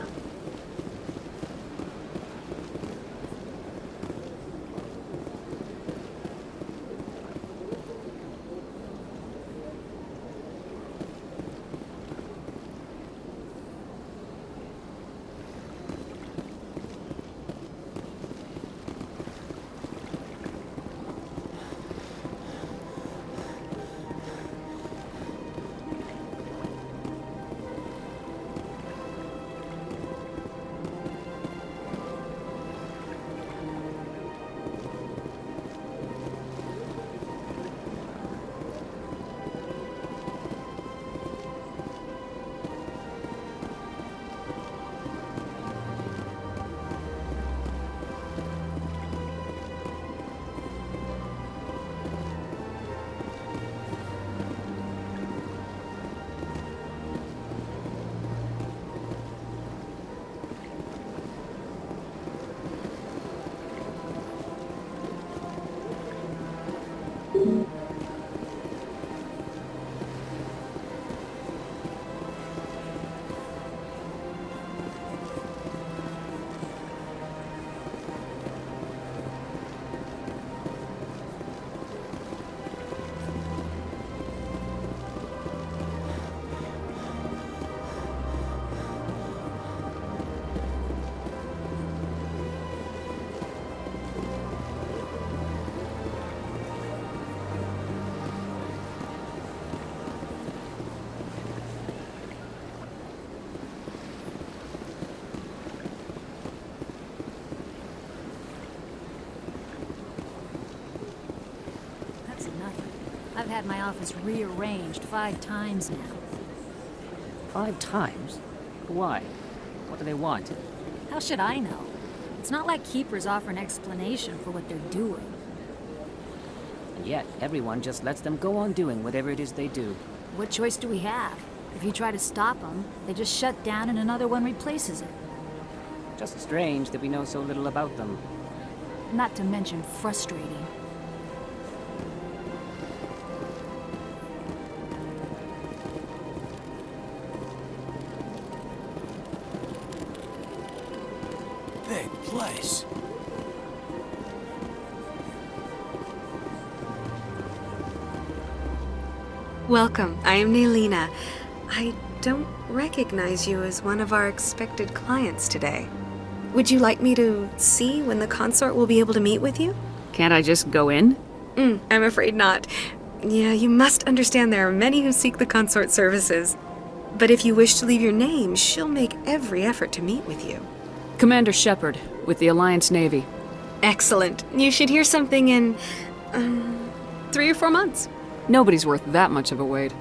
F: I've had my office rearranged 5 times now.
U: 5 times? Why? What do they want?
F: How should I know? It's not like Keepers offer an explanation for what they're doing.
U: And yet, everyone just lets them go on doing whatever it is they do.
F: What choice do we have? If you try to stop them, they just shut down and another one replaces it.
U: Just strange that we know so little about them.
F: Not to mention frustrating.
B: Big place.
V: Welcome. I am Nailina. I don't recognize you as one of our expected clients today. Would you like me to see when the consort will be able to meet with you?
C: Can't I just go in?
V: I'm afraid not. Yeah, you must understand there are many who seek the consort services. But if you wish to leave your name, she'll make every effort to meet with you.
C: Commander Shepard, with the Alliance Navy.
V: Excellent. You should hear something in... 3 or 4 months.
C: Nobody's worth that much of a wait.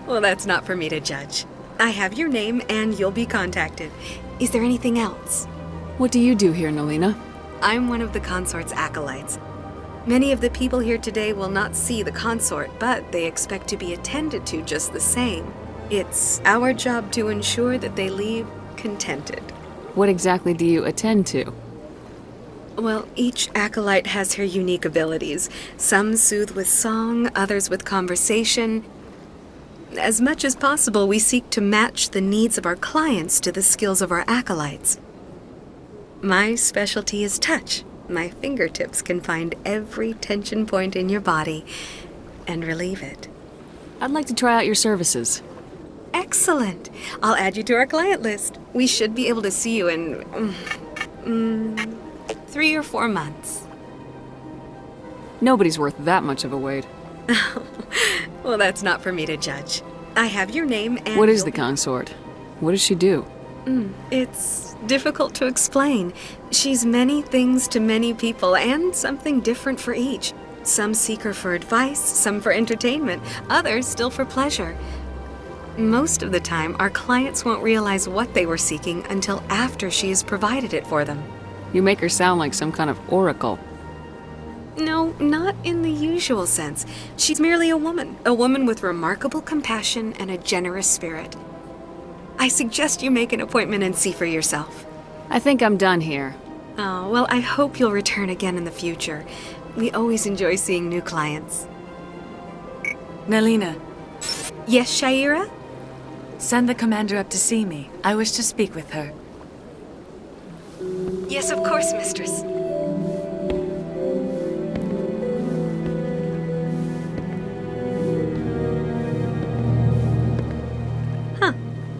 V: Well, that's not for me to judge. I have your name and you'll be contacted. Is there anything else?
C: What do you do here, Nalina?
V: I'm one of the consort's acolytes. Many of the people here today will not see the consort, but they expect to be attended to just the same. It's our job to ensure that they leave contented.
C: What exactly do you attend to?
V: Well, each acolyte has her unique abilities. Some soothe with song, others with conversation. As much as possible, we seek to match the needs of our clients to the skills of our acolytes. My specialty is touch. My fingertips can find every tension point in your body and relieve it.
C: I'd like to try out your services.
V: Excellent. I'll add you to our client list. We should be able to see you in 3 or 4 months.
C: Nobody's worth that much of a wait.
V: Well, that's not for me to judge. I have your name and...
C: What is the consort? What does she do?
V: It's difficult to explain. She's many things to many people, and something different for each. Some seek her for advice, some for entertainment, others still for pleasure. Most of the time, our clients won't realize what they were seeking until after she has provided it for them.
C: You make her sound like some kind of oracle.
V: No, not in the usual sense. She's merely a woman with remarkable compassion and a generous spirit. I suggest you make an appointment and see for yourself.
C: I think I'm done here.
V: Oh, well, I hope you'll return again in the future. We always enjoy seeing new clients.
H: Nalina.
V: Yes, Shaira?
H: Send the commander up to see me. I wish to speak with her.
V: Yes, of course, mistress.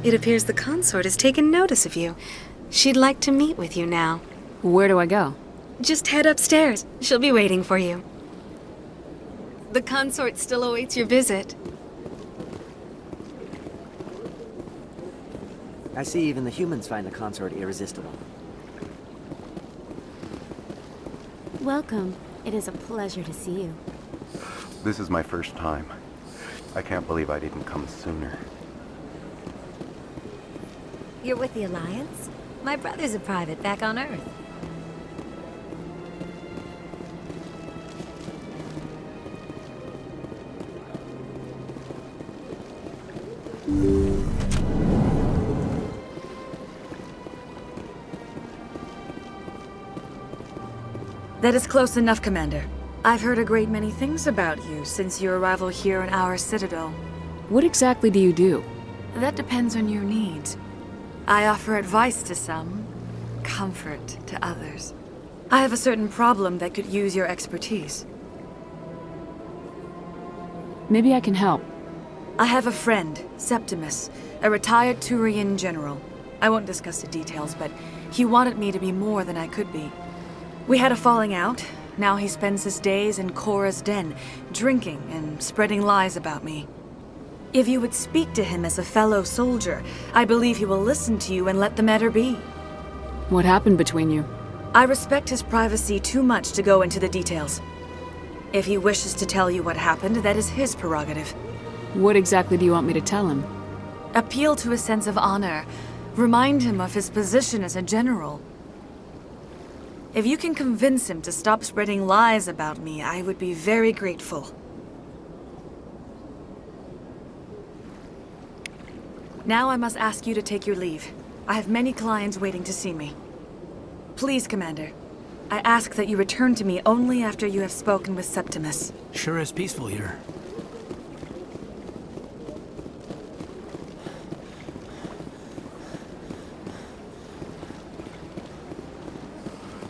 V: It appears the consort has taken notice of you. She'd like to meet with you now.
C: Where do I go?
V: Just head upstairs. She'll be waiting for you. The consort still awaits your visit.
I: I see even the humans find the consort irresistible.
W: Welcome. It is a pleasure to see you.
X: This is my first time. I can't believe I didn't come sooner.
W: You're with the Alliance? My brother's a private back on Earth.
H: That is close enough, Commander. I've heard a great many things about you since your arrival here in our citadel.
C: What exactly do you do?
H: That depends on your needs. I offer advice to some, comfort to others. I have a certain problem that could use your expertise.
C: Maybe I can help.
H: I have a friend, Septimus, a retired Turian general. I won't discuss the details, but he wanted me to be more than I could be. We had a falling out. Now he spends his days in Korra's den, drinking and spreading lies about me. If you would speak to him as a fellow soldier, I believe he will listen to you and let the matter be.
C: What happened between you?
H: I respect his privacy too much to go into the details. If he wishes to tell you what happened, that is his prerogative.
C: What exactly do you want me to tell him?
H: Appeal to his sense of honor. Remind him of his position as a general. If you can convince him to stop spreading lies about me, I would be very grateful. Now I must ask you to take your leave. I have many clients waiting to see me. Please, Commander. I ask that you return to me only after you have spoken with Septimus.
B: Sure is peaceful here.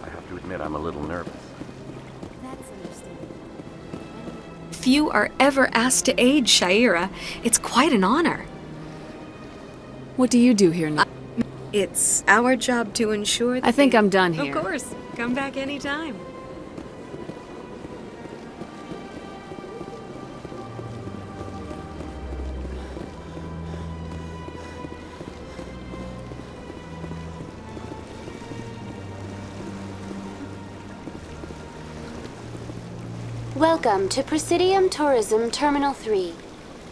X: I have to admit I'm a little nervous.
W: That's understandable.
V: Few are ever asked to aid Shaira. It's quite an honor.
C: What do you do here now?
V: It's our job to ensure that
C: I think I'm done here.
V: Of course. Come back anytime.
P: Welcome to Presidium Tourism Terminal 3.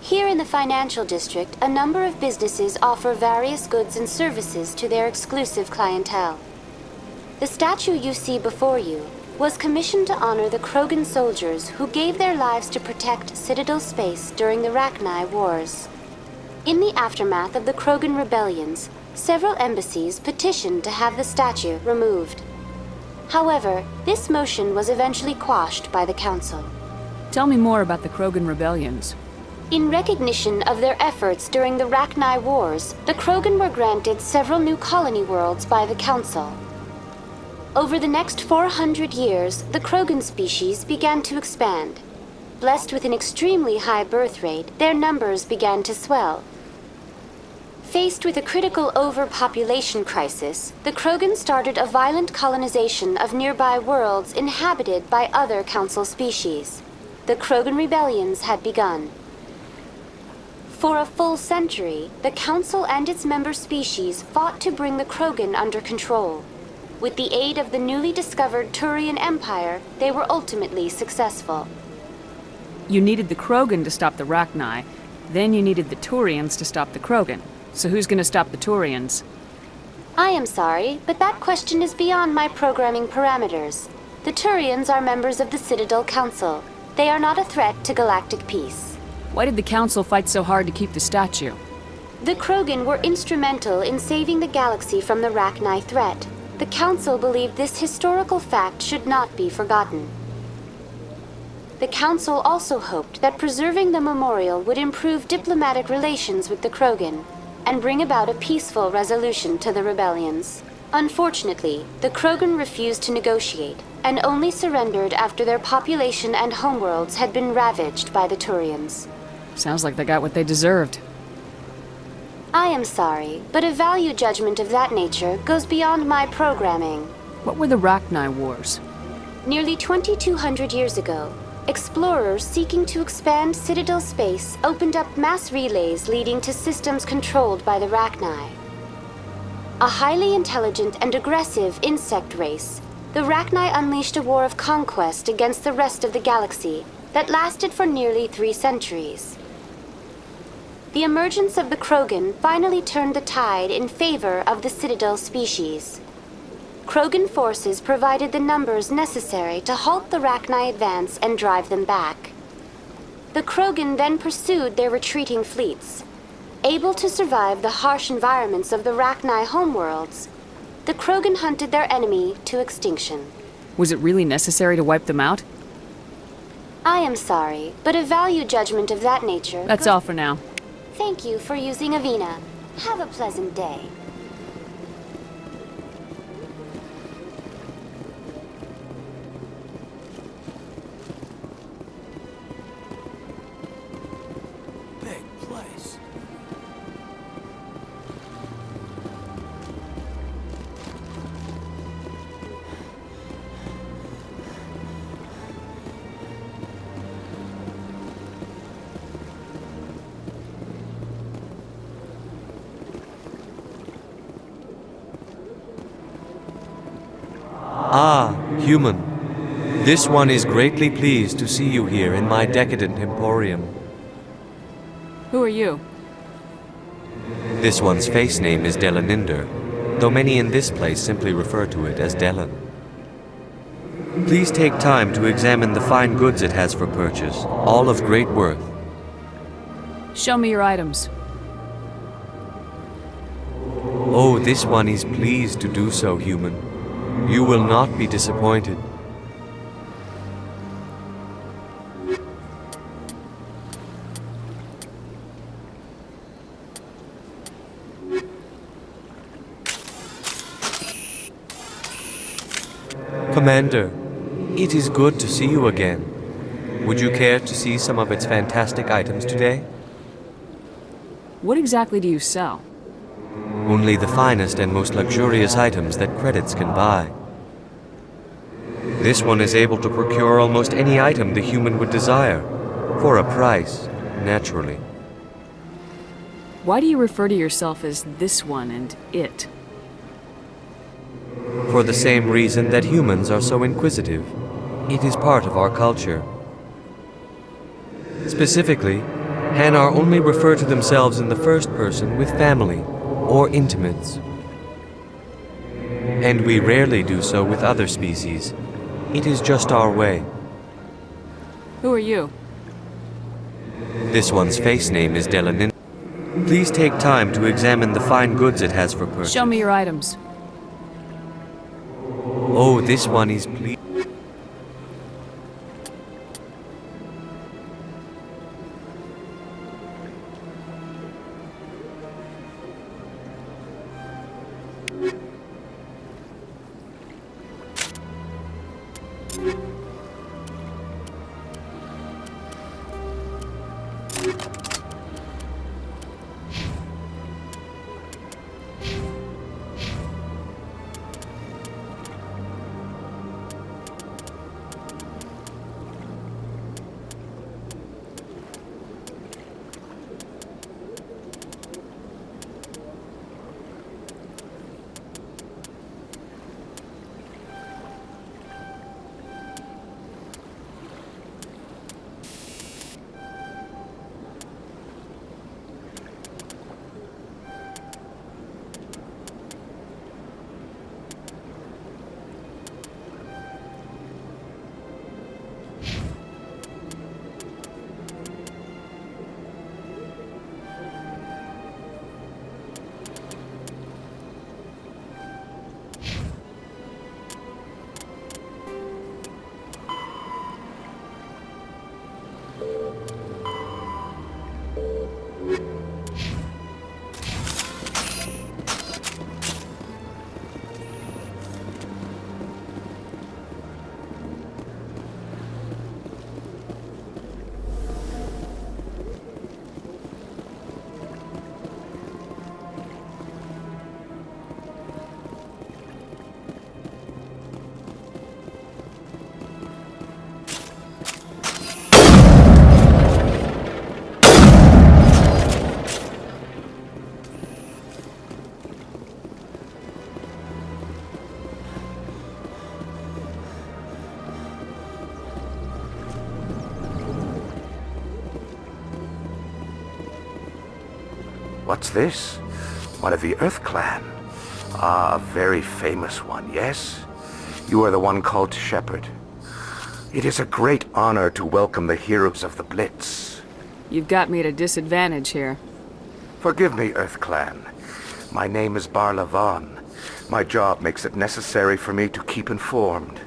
P: Here in the financial district, a number of businesses offer various goods and services to their exclusive clientele. The statue you see before you was commissioned to honor the Krogan soldiers who gave their lives to protect Citadel space during the Rachni Wars. In the aftermath of the Krogan rebellions, several embassies petitioned to have the statue removed. However, this motion was eventually quashed by the Council.
C: Tell me more about the Krogan rebellions.
P: In recognition of their efforts during the Rachni Wars, the Krogan were granted several new colony worlds by the Council. Over the next 400 years, the Krogan species began to expand. Blessed with an extremely high birth rate, their numbers began to swell. Faced with a critical overpopulation crisis, the Krogan started a violent colonization of nearby worlds inhabited by other Council species. The Krogan rebellions had begun. For a full century, the Council and its member species fought to bring the Krogan under control. With the aid of the newly discovered Turian Empire, they were ultimately successful.
C: You needed the Krogan to stop the Rachni, then you needed the Turians to stop the Krogan. So who's gonna stop the Turians?
P: I am sorry, but that question is beyond my programming parameters. The Turians are members of the Citadel Council. They are not a threat to galactic peace.
C: Why did the Council fight so hard to keep the statue?
P: The Krogan were instrumental in saving the galaxy from the Rachni threat. The Council believed this historical fact should not be forgotten. The Council also hoped that preserving the memorial would improve diplomatic relations with the Krogan and bring about a peaceful resolution to the rebellions. Unfortunately, the Krogan refused to negotiate and only surrendered after their population and homeworlds had been ravaged by the Turians.
C: Sounds like they got what they deserved.
P: I am sorry, but a value judgment of that nature goes beyond my programming.
C: What were the Rachni Wars?
P: Nearly 2,200 years ago, explorers seeking to expand Citadel space opened up mass relays leading to systems controlled by the Rachni. A highly intelligent and aggressive insect race, the Rachni unleashed a war of conquest against the rest of the galaxy that lasted for nearly 3 centuries. The emergence of the Krogan finally turned the tide in favor of the Citadel species. Krogan forces provided the numbers necessary to halt the Rachni advance and drive them back. The Krogan then pursued their retreating fleets. Able to survive the harsh environments of the Rachni homeworlds, the Krogan hunted their enemy to extinction.
C: Was it really necessary to wipe them out?
P: I am sorry, but a value judgment of that nature...
C: That's all for now.
P: Thank you for using Avina. Have a pleasant day.
J: Ah, human. This one is greatly pleased to see you here in my decadent emporium.
C: Who are you?
J: This one's face name is Delaninder, though many in this place simply refer to it as Delan. Please take time to examine the fine goods it has for purchase, all of great worth.
C: Show me your items.
J: Oh, this one is pleased to do so, human. You will not be disappointed. Commander, it is good to see you again. Would you care to see some of its fantastic items today?
C: What exactly do you sell?
J: Only the finest and most luxurious items that credits can buy. This one is able to procure almost any item the human would desire, for a price, naturally.
C: Why do you refer to yourself as this one and it?
J: For the same reason that humans are so inquisitive. It is part of our culture. Specifically, Hanar only refer to themselves in the first person with family or intimates. And we rarely do so with other species. It is just our way.
C: Who are you?
J: This one's face name is Delanin. Please take time to examine the fine goods it has for purchase.
C: Show me your items.
J: Oh, this one is pleased.
X: What's this? One of the Earth Clan. Ah, a very famous one, yes? You are the one called Shepard. It is a great honor to welcome the heroes of the Blitz.
C: You've got me at a disadvantage here.
X: Forgive me, Earth Clan. My name is Barla Vaughn. My job makes it necessary for me to keep informed.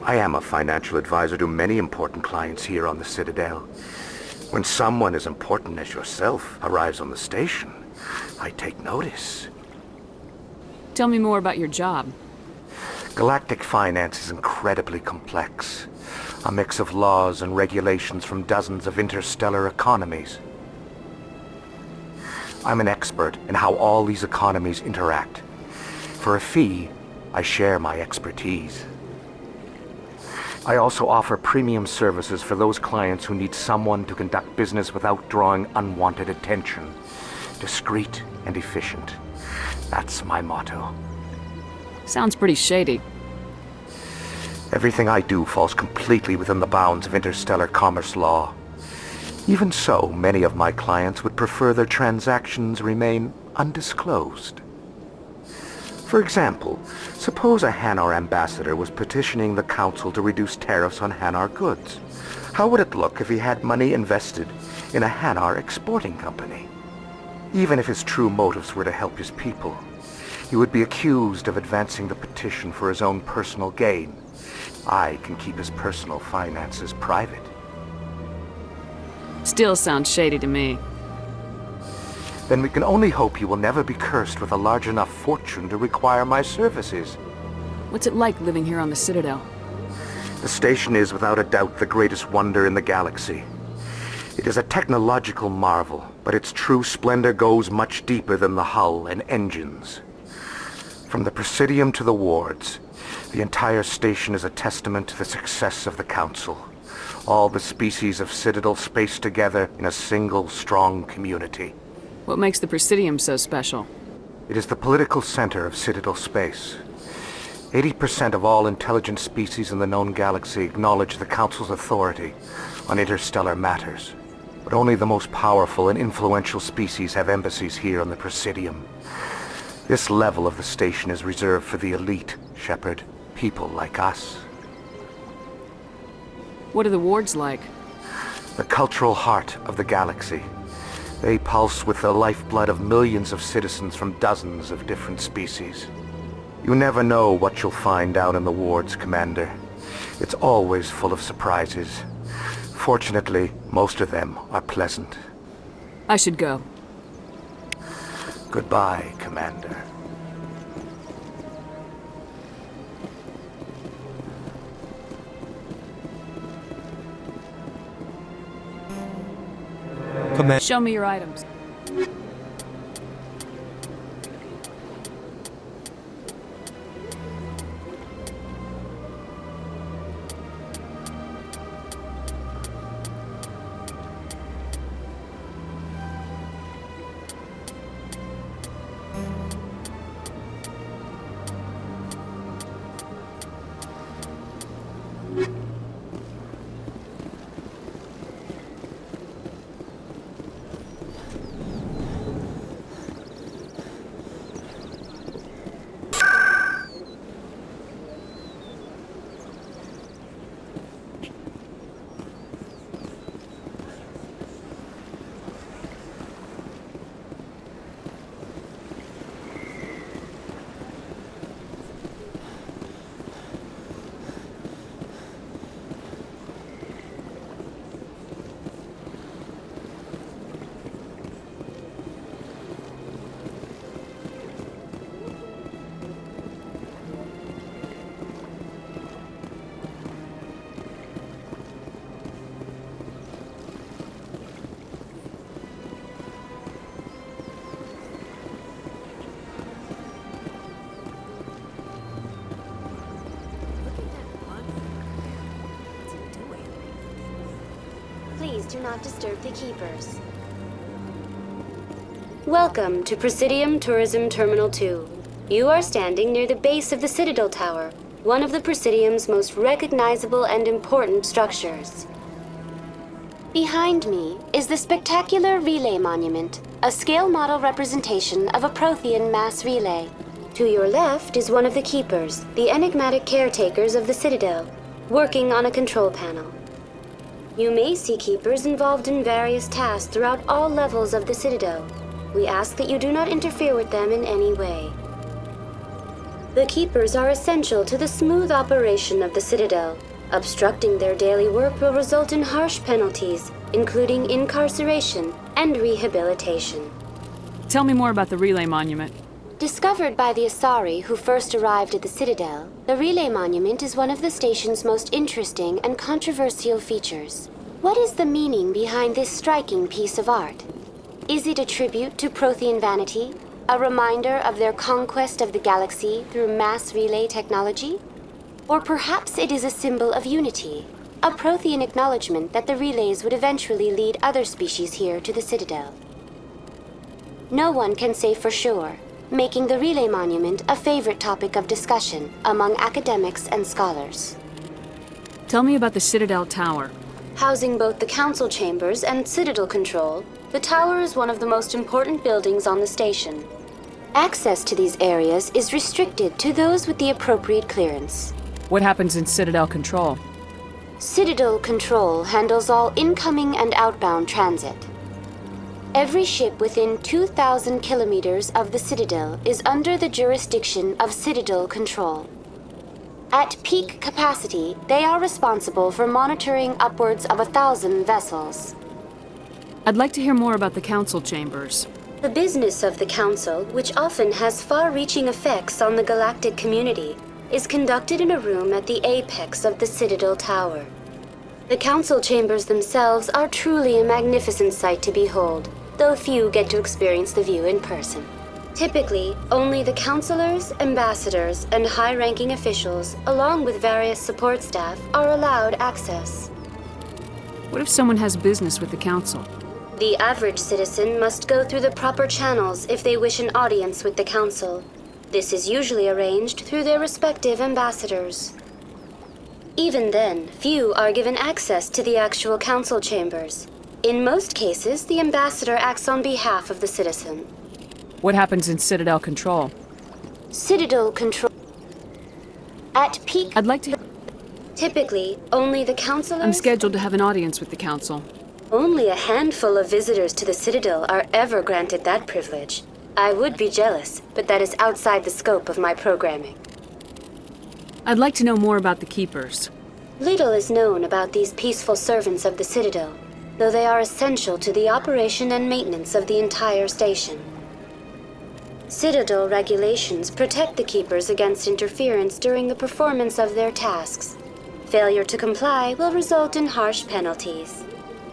X: I am a financial advisor to many important clients here on the Citadel. When someone as important as yourself arrives on the station, I take notice.
C: Tell me more about your job.
X: Galactic finance is incredibly complex. A mix of laws and regulations from dozens of interstellar economies. I'm an expert in how all these economies interact. For a fee, I share my expertise. I also offer premium services for those clients who need someone to conduct business without drawing unwanted attention. Discreet and efficient. That's my motto.
C: Sounds pretty shady.
X: Everything I do falls completely within the bounds of interstellar commerce law. Even so, many of my clients would prefer their transactions remain undisclosed. For example, suppose a Hanar ambassador was petitioning the Council to reduce tariffs on Hanar goods. How would it look if he had money invested in a Hanar exporting company? Even if his true motives were to help his people, he would be accused of advancing the petition for his own personal gain. I can keep his personal finances private.
C: Still sounds shady to me.
X: Then we can only hope you will never be cursed with a large enough fortune to require my services.
C: What's it like living here on the Citadel?
X: The station is without a doubt the greatest wonder in the galaxy. It is a technological marvel, but its true splendor goes much deeper than the hull and engines. From the Presidium to the wards, the entire station is a testament to the success of the Council. All the species of Citadel spaced together in a single strong community.
C: What makes the Presidium so special?
X: It is the political center of Citadel space. 80% of all intelligent species in the known galaxy acknowledge the Council's authority, on interstellar matters. But only the most powerful and influential species have embassies here on the Presidium. This level of the station is reserved for the elite, Shepard. People like us.
C: What are the wards like?
X: The cultural heart of the galaxy. They pulse with the lifeblood of millions of citizens from dozens of different species. You never know what you'll find out in the wards, Commander. It's always full of surprises. Fortunately, most of them are pleasant.
C: I should go.
X: Goodbye, Commander.
C: Show me your items.
P: Please do not disturb the keepers. Welcome to Presidium Tourism Terminal 2. You are standing near the base of the Citadel Tower, one of the Presidium's most recognizable and important structures. Behind me is the spectacular Relay Monument, a scale model representation of a Prothean mass relay. To your left is one of the keepers, the enigmatic caretakers of the Citadel, working on a control panel. You may see keepers involved in various tasks throughout all levels of the Citadel. We ask that you do not interfere with them in any way. The keepers are essential to the smooth operation of the Citadel. Obstructing their daily work will result in harsh penalties, including incarceration and rehabilitation.
C: Tell me more about the Relay Monument.
P: Discovered by the Asari who first arrived at the Citadel, the Relay Monument is one of the station's most interesting and controversial features. What is the meaning behind this striking piece of art? Is it a tribute to Prothean vanity? A reminder of their conquest of the galaxy through mass relay technology? Or perhaps it is a symbol of unity, a Prothean acknowledgement that the relays would eventually lead other species here to the Citadel. No one can say for sure, making the Relay Monument a favorite topic of discussion among academics and scholars.
C: Tell me about the Citadel Tower.
P: Housing both the council chambers and Citadel control, the tower is one of the most important buildings on the station. Access to these areas is restricted to those with the appropriate clearance.
C: What happens in Citadel Control?
P: Citadel Control handles all incoming and outbound transit. Every ship within 2,000 kilometers of the Citadel is under the jurisdiction of Citadel Control. At peak capacity, they are responsible for monitoring upwards of 1,000 vessels.
C: I'd like to hear more about the council chambers.
P: The business of the Council, which often has far-reaching effects on the galactic community, is conducted in a room at the apex of the Citadel Tower. The Council chambers themselves are truly a magnificent sight to behold, though few get to experience the view in person. Typically, only the councilors, ambassadors, and high-ranking officials, along with various support staff, are allowed access.
C: What if someone has business with the council?
P: The average citizen must go through the proper channels if they wish an audience with the council. This is usually arranged through their respective ambassadors. Even then, few are given access to the actual council chambers. In most cases, the ambassador acts on behalf of the citizen.
C: What happens in Citadel Control?
P: Citadel Control... At peak...
C: I'd like to...
P: Typically, only the councilors...
C: I'm scheduled to have an audience with the council.
P: Only a handful of visitors to the Citadel are ever granted that privilege. I would be jealous, but that is outside the scope of my programming.
C: I'd like to know more about the Keepers.
P: Little is known about these peaceful servants of the Citadel, though they are essential to the operation and maintenance of the entire station. Citadel regulations protect the Keepers against interference during the performance of their tasks. Failure to comply will result in harsh penalties.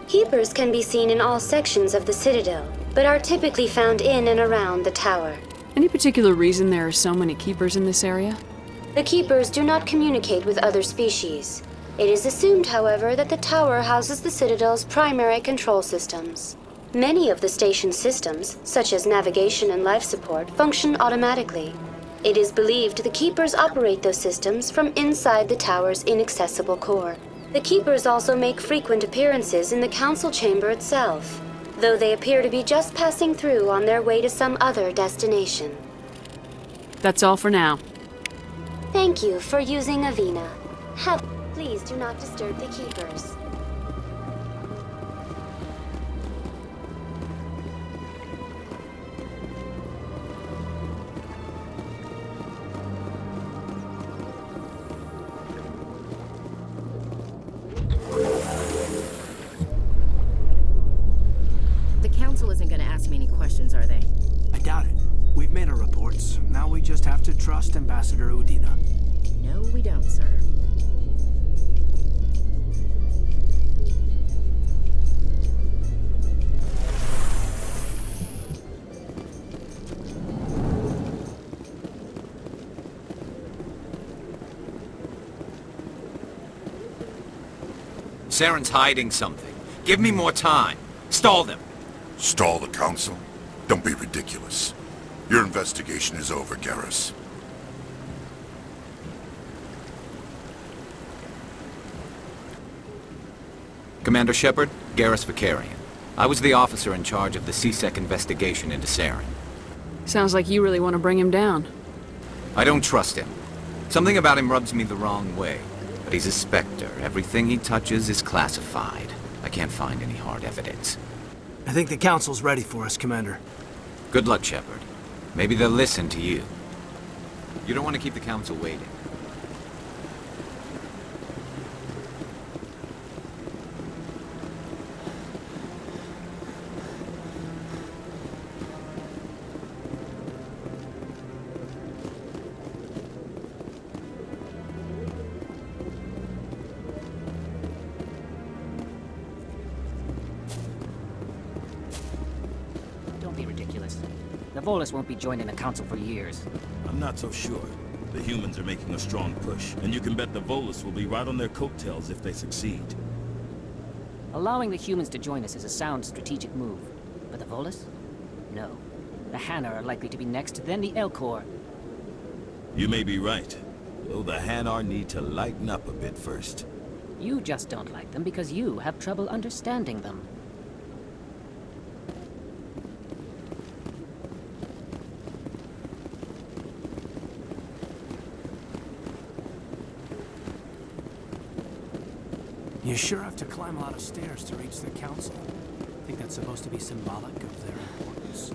P: Keepers can be seen in all sections of the Citadel, but are typically found in and around the tower.
C: Any particular reason there are so many Keepers in this area?
P: The Keepers do not communicate with other species. It is assumed, however, that the tower houses the Citadel's primary control systems. Many of the station's systems, such as navigation and life support, function automatically. It is believed the Keepers operate those systems from inside the tower's inaccessible core. The Keepers also make frequent appearances in the council chamber itself, though they appear to be just passing through on their way to some other destination.
C: That's all for now.
P: Thank you for using Avina. Please do not disturb the Keepers.
E: The council isn't going to ask me any questions, are they?
B: I doubt it. We've made our reports. Now we just have to trust Ambassador Udina.
E: No, we don't, sir.
D: Saren's hiding something. Give me more time. Stall them.
S: Stall the council? Don't be ridiculous. Your investigation is over, Garrus.
D: Commander Shepard, Garrus Vicarian. I was the officer in charge of the CSEC investigation into Saren.
C: Sounds like you really want to bring him down.
D: I don't trust him. Something about him rubs me the wrong way. But he's a Spectre. Everything he touches is classified. I can't find any hard evidence.
B: I think the council's ready for us, Commander.
D: Good luck, Shepard. Maybe they'll listen to you. You don't want to keep the council waiting.
U: Don't be ridiculous. The Volus won't be joining the council for years.
K: I'm not so sure. The humans are making a strong push, and you can bet the Volus will be right on their coattails if they succeed.
U: Allowing the humans to join us is a sound strategic move. But the Volus? No. The Hanar are likely to be next, then the Elcor.
K: You may be right. Though the Hanar need to lighten up a bit first.
U: You just don't like them because you have trouble understanding them.
B: You sure have to climb a lot of stairs to reach the council. I think that's supposed to be symbolic of their importance.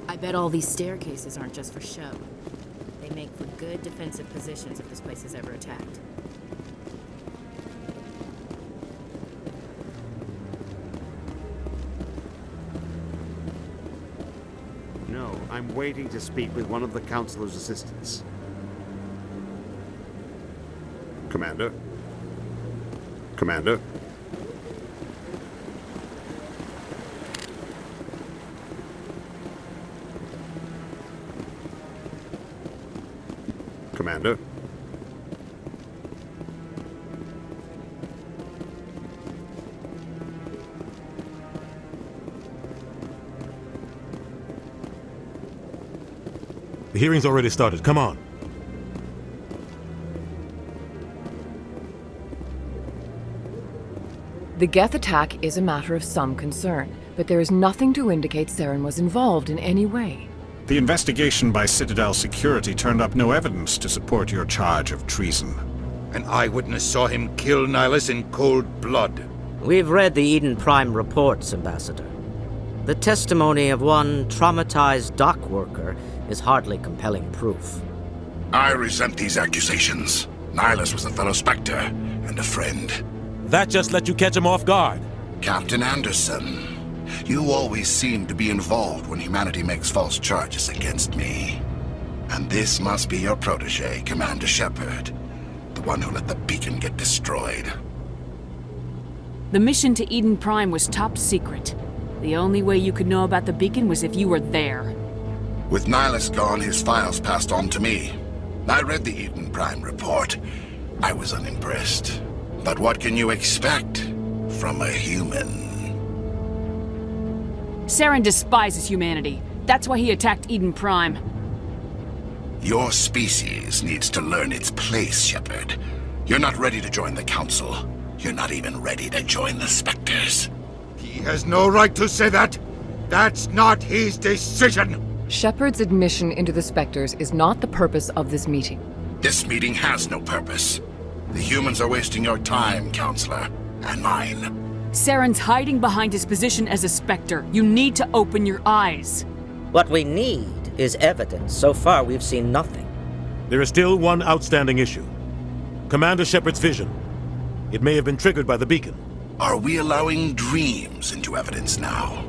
E: I bet all these staircases aren't just for show. They make for good defensive positions if this place is ever attacked.
L: No, I'm waiting to speak with one of the Councilor's assistants. Commander? Commander? Commander?
A: The hearing's already started. Come on.
M: The Geth attack is a matter of some concern, but there is nothing to indicate Saren was involved in any way.
N: The investigation by Citadel Security turned up no evidence to support your charge of treason.
O: An eyewitness saw him kill Nihilus in cold blood.
Y: We've read the Eden Prime reports, Ambassador. The testimony of one traumatized dock worker is hardly compelling proof.
Z: I resent these accusations. Nihilus was a fellow Spectre and a friend.
A: That just let you catch him off guard.
Z: Captain Anderson, you always seem to be involved when humanity makes false charges against me. And this must be your protege, Commander Shepard, the one who let the beacon get destroyed.
C: The mission to Eden Prime was top secret. The only way you could know about the beacon was if you were there.
Z: With Nihilus gone, his files passed on to me. I read the Eden Prime report. I was unimpressed. But what can you expect from a human?
C: Saren despises humanity. That's why he attacked Eden Prime.
Z: Your species needs to learn its place, Shepard. You're not ready to join the Council. You're not even ready to join the Spectres.
O: He has no right to say that. That's not his decision.
M: Shepard's admission into the Spectres is not the purpose of this meeting.
Z: This meeting has no purpose. The humans are wasting your time, Counselor, and mine.
C: Saren's hiding behind his position as a Spectre. You need to open your eyes.
Y: What we need is evidence. So far, we've seen nothing.
A: There is still one outstanding issue. Commander Shepard's vision. It may have been triggered by the beacon.
Z: Are we allowing dreams into evidence now?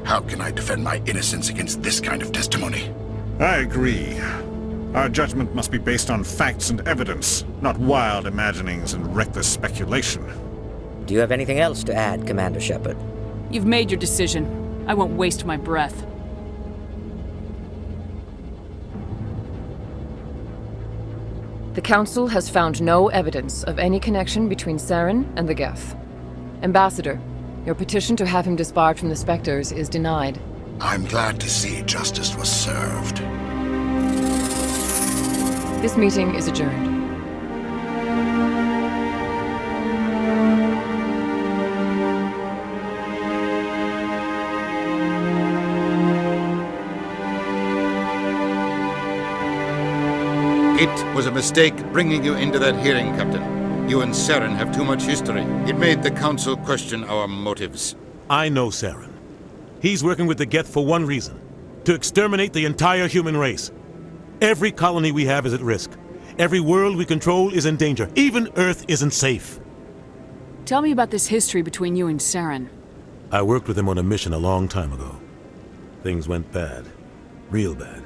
Z: How can I defend my innocence against this kind of testimony?
N: I agree. Our judgment must be based on facts and evidence, not wild imaginings and reckless speculation.
Y: Do you have anything else to add, Commander Shepard?
C: You've made your decision. I won't waste my breath.
M: The Council has found no evidence of any connection between Saren and the Geth. Ambassador, your petition to have him disbarred from the Spectres is denied.
Z: I'm glad to see justice was served.
M: This meeting is adjourned.
O: It was a mistake bringing you into that hearing, Captain. You and Saren have too much history. It made the Council question our motives.
A: I know Saren. He's working with the Geth for one reason. To exterminate the entire human race. Every colony we have is at risk. Every world we control is in danger. Even Earth isn't safe.
C: Tell me about this history between you and Saren.
A: I worked with him on a mission a long time ago. Things went bad. Real bad.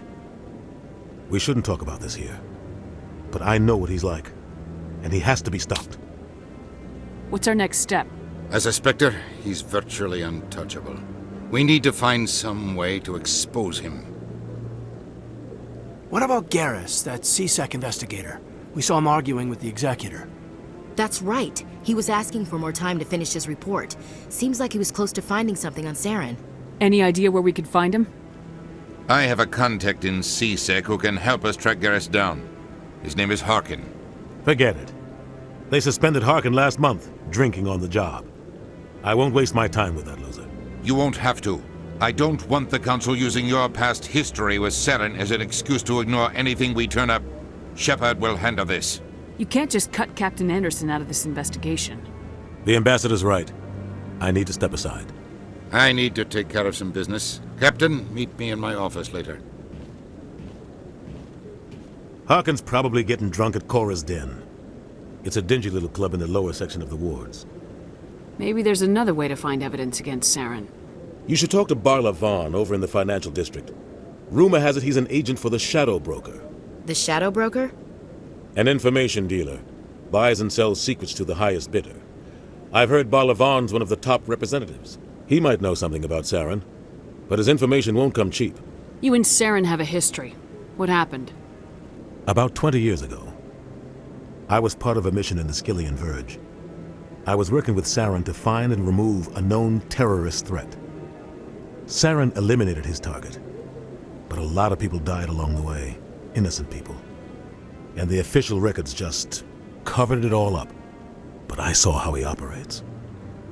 A: We shouldn't talk about this here. But I know what he's like. And he has to be stopped.
C: What's our next step?
O: As a Spectre, he's virtually untouchable. We need to find some way to expose him.
B: What about Garrus, that C-Sec investigator? We saw him arguing with the Executor.
E: That's right. He was asking for more time to finish his report. Seems like he was close to finding something on Saren.
C: Any idea where we could find him?
O: I have a contact in C-Sec who can help us track Garrus down. His name is Harkin.
A: Forget it. They suspended Harkin last month, drinking on the job. I won't waste my time with that loser.
O: You won't have to. I don't want the Council using your past history with Saren as an excuse to ignore anything we turn up. Shepard will handle this.
C: You can't just cut Captain Anderson out of this investigation.
A: The Ambassador's right. I need to step aside.
O: I need to take care of some business. Captain, meet me in my office later.
A: Harkin's probably getting drunk at Cora's Den. It's a dingy little club in the lower section of the wards.
C: Maybe there's another way to find evidence against Saren.
A: You should talk to Barla Vaughn over in the financial district. Rumor has it he's an agent for the Shadow Broker.
E: The Shadow Broker?
A: An information dealer. Buys and sells secrets to the highest bidder. I've heard Barla Vaughn's one of the top representatives. He might know something about Saren, but his information won't come cheap.
C: You and Saren have a history. What happened?
A: About 20 years ago, I was part of a mission in the Skillian Verge. I was working with Saren to find and remove a known terrorist threat. Saren eliminated his target, but a lot of people died along the way. innocent people. And the official records just covered it all up. But I saw how he operates.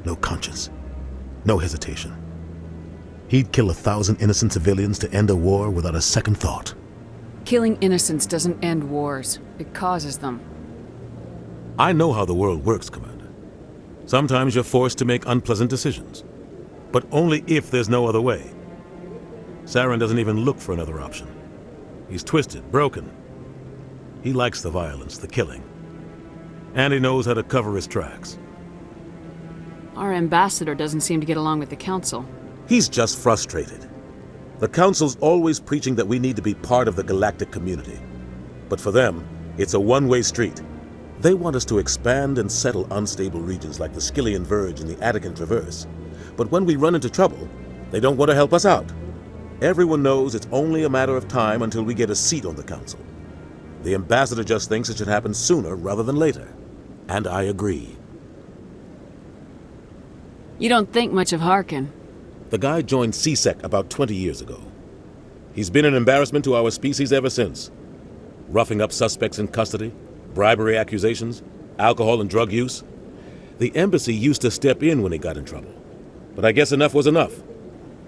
A: No conscience. No hesitation. He'd kill 1,000 innocent civilians to end a war without a second thought.
C: Killing innocents doesn't end wars. It causes them.
A: I know how the world works, Commander. Sometimes you're forced to make unpleasant decisions. But only if there's no other way. Saren doesn't even look for another option. He's twisted, broken. He likes the violence, the killing. And he knows how to cover his tracks.
C: Our ambassador doesn't seem to get along with the Council.
A: He's just frustrated. The Council's always preaching that we need to be part of the galactic community. But for them, it's a one-way street. They want us to expand and settle unstable regions like the Skillian Verge and the Attican Traverse. But when we run into trouble, they don't want to help us out. Everyone knows it's only a matter of time until we get a seat on the Council. The ambassador just thinks it should happen sooner rather than later. And I agree.
C: You don't think much of Harkin.
A: The guy joined CSEC about 20 years ago. He's been an embarrassment to our species ever since. Roughing up suspects in custody, bribery accusations, alcohol and drug use. The embassy used to step in when he got in trouble. But I guess enough was enough.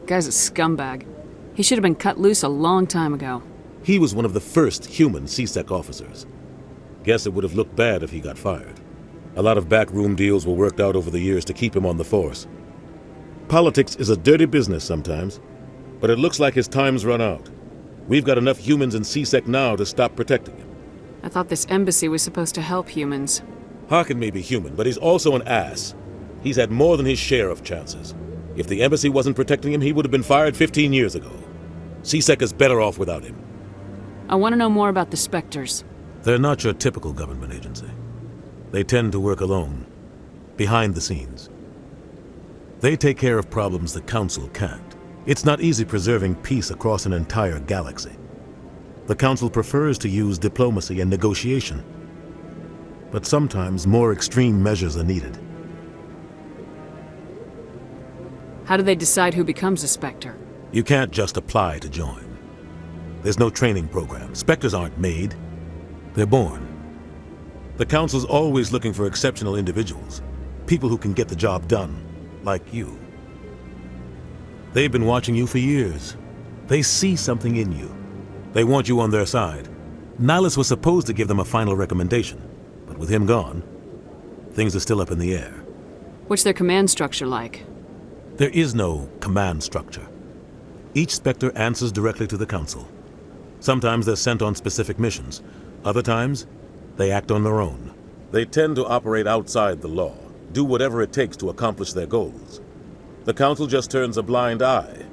C: Guy's a scumbag. He should have been cut loose a long time ago.
A: He was one of the first human CSEC officers. Guess it would have looked bad if he got fired. A lot of backroom deals were worked out over the years to keep him on the force. Politics is a dirty business sometimes, but it looks like his time's run out. We've got enough humans in CSEC now to stop protecting him.
C: I thought this embassy was supposed to help humans.
A: Harkin may be human, but he's also an ass. He's had more than his share of chances. If the embassy wasn't protecting him, he would have been fired 15 years ago. CSEC is better off without him.
C: I want to know more about the Spectres.
A: They're not your typical government agency. They tend to work alone, behind the scenes. They take care of problems the Council can't. It's not easy preserving peace across an entire galaxy. The Council prefers to use diplomacy and negotiation. But sometimes more extreme measures are needed.
C: How do they decide who becomes a Spectre?
A: You can't just apply to join. There's no training program. Spectres aren't made. They're born. The Council's always looking for exceptional individuals. People who can get the job done. Like you. They've been watching you for years. They see something in you. They want you on their side. Nihilus was supposed to give them a final recommendation. But with him gone, things are still up in the air.
C: What's their command structure like?
A: There is no command structure. Each Spectre answers directly to the Council. Sometimes they're sent on specific missions. Other times, they act on their own. They tend to operate outside the law, do whatever it takes to accomplish their goals. The Council just turns a blind eye.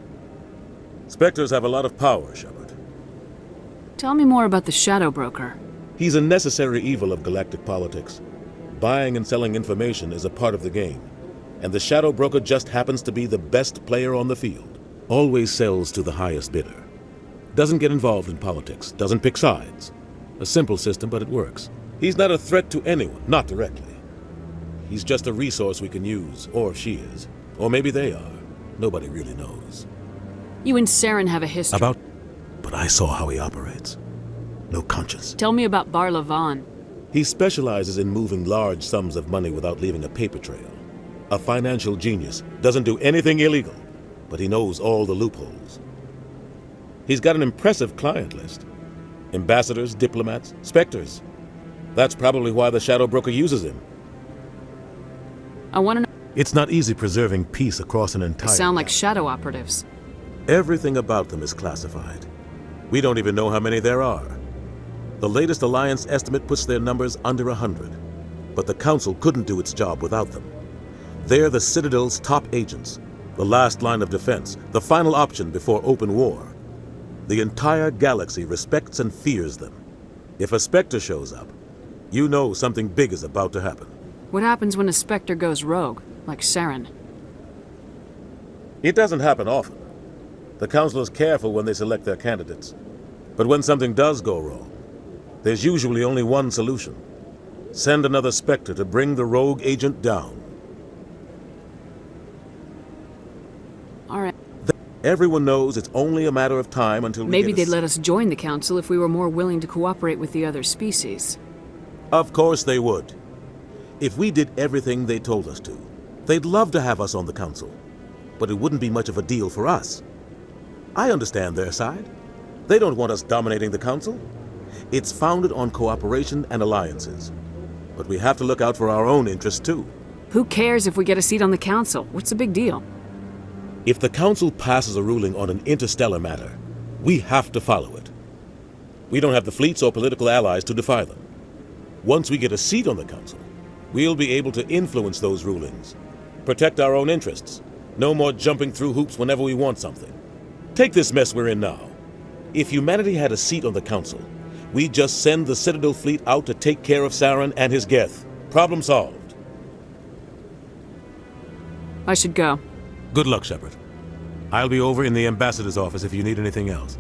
A: Spectres have a lot of power, Shepard.
C: Tell me more about the Shadow Broker.
A: He's a necessary evil of galactic politics. Buying and selling information is a part of the game. And the Shadow Broker just happens to be the best player on the field. Always sells to the highest bidder. Doesn't get involved in politics, doesn't pick sides. A simple system, but it works. He's not a threat to anyone, not directly. He's just a resource we can use, or she is. Or maybe they are. Nobody really knows.
C: You and Saren have a history.
A: But I saw how he operates. No conscience.
C: Tell me about Bar Lavan.
A: He specializes in moving large sums of money without leaving a paper trail. A financial genius, doesn't do anything illegal, but he knows all the loopholes. He's got an impressive client list. Ambassadors, diplomats, Spectres. That's probably why the Shadow Broker uses him.
C: I want to know.
A: It's not easy preserving peace across an entire...
C: They sound like shadow operatives.
A: Everything about them is classified. We don't even know how many there are. The latest Alliance estimate puts their numbers under 100. But the Council couldn't do its job without them. They're the Citadel's top agents, the last line of defense, the final option before open war. The entire galaxy respects and fears them. If a Spectre shows up, you know something big is about to happen.
C: What happens when a Spectre goes rogue, like Saren?
A: It doesn't happen often. The Council is careful when they select their candidates. But when something does go wrong, there's usually only one solution. Send another Spectre to bring the rogue agent down.
C: All right.
A: Everyone knows it's only a matter of time until we
C: Maybe
A: get a
C: they'd let us join the Council if we were more willing to cooperate with the other species.
A: Of course they would. If we did everything they told us to, they'd love to have us on the Council. But it wouldn't be much of a deal for us. I understand their side. They don't want us dominating the Council. It's founded on cooperation and alliances. But we have to look out for our own interests too.
C: Who cares if we get a seat on the Council? What's the big deal?
A: If the Council passes a ruling on an interstellar matter, we have to follow it. We don't have the fleets or political allies to defy them. Once we get a seat on the Council, we'll be able to influence those rulings, protect our own interests. No more jumping through hoops whenever we want something. Take this mess we're in now. If humanity had a seat on the Council, we'd just send the Citadel fleet out to take care of Saren and his Geth. Problem solved.
C: I should go.
A: Good luck, Shepard. I'll be over in the ambassador's office if you need anything else.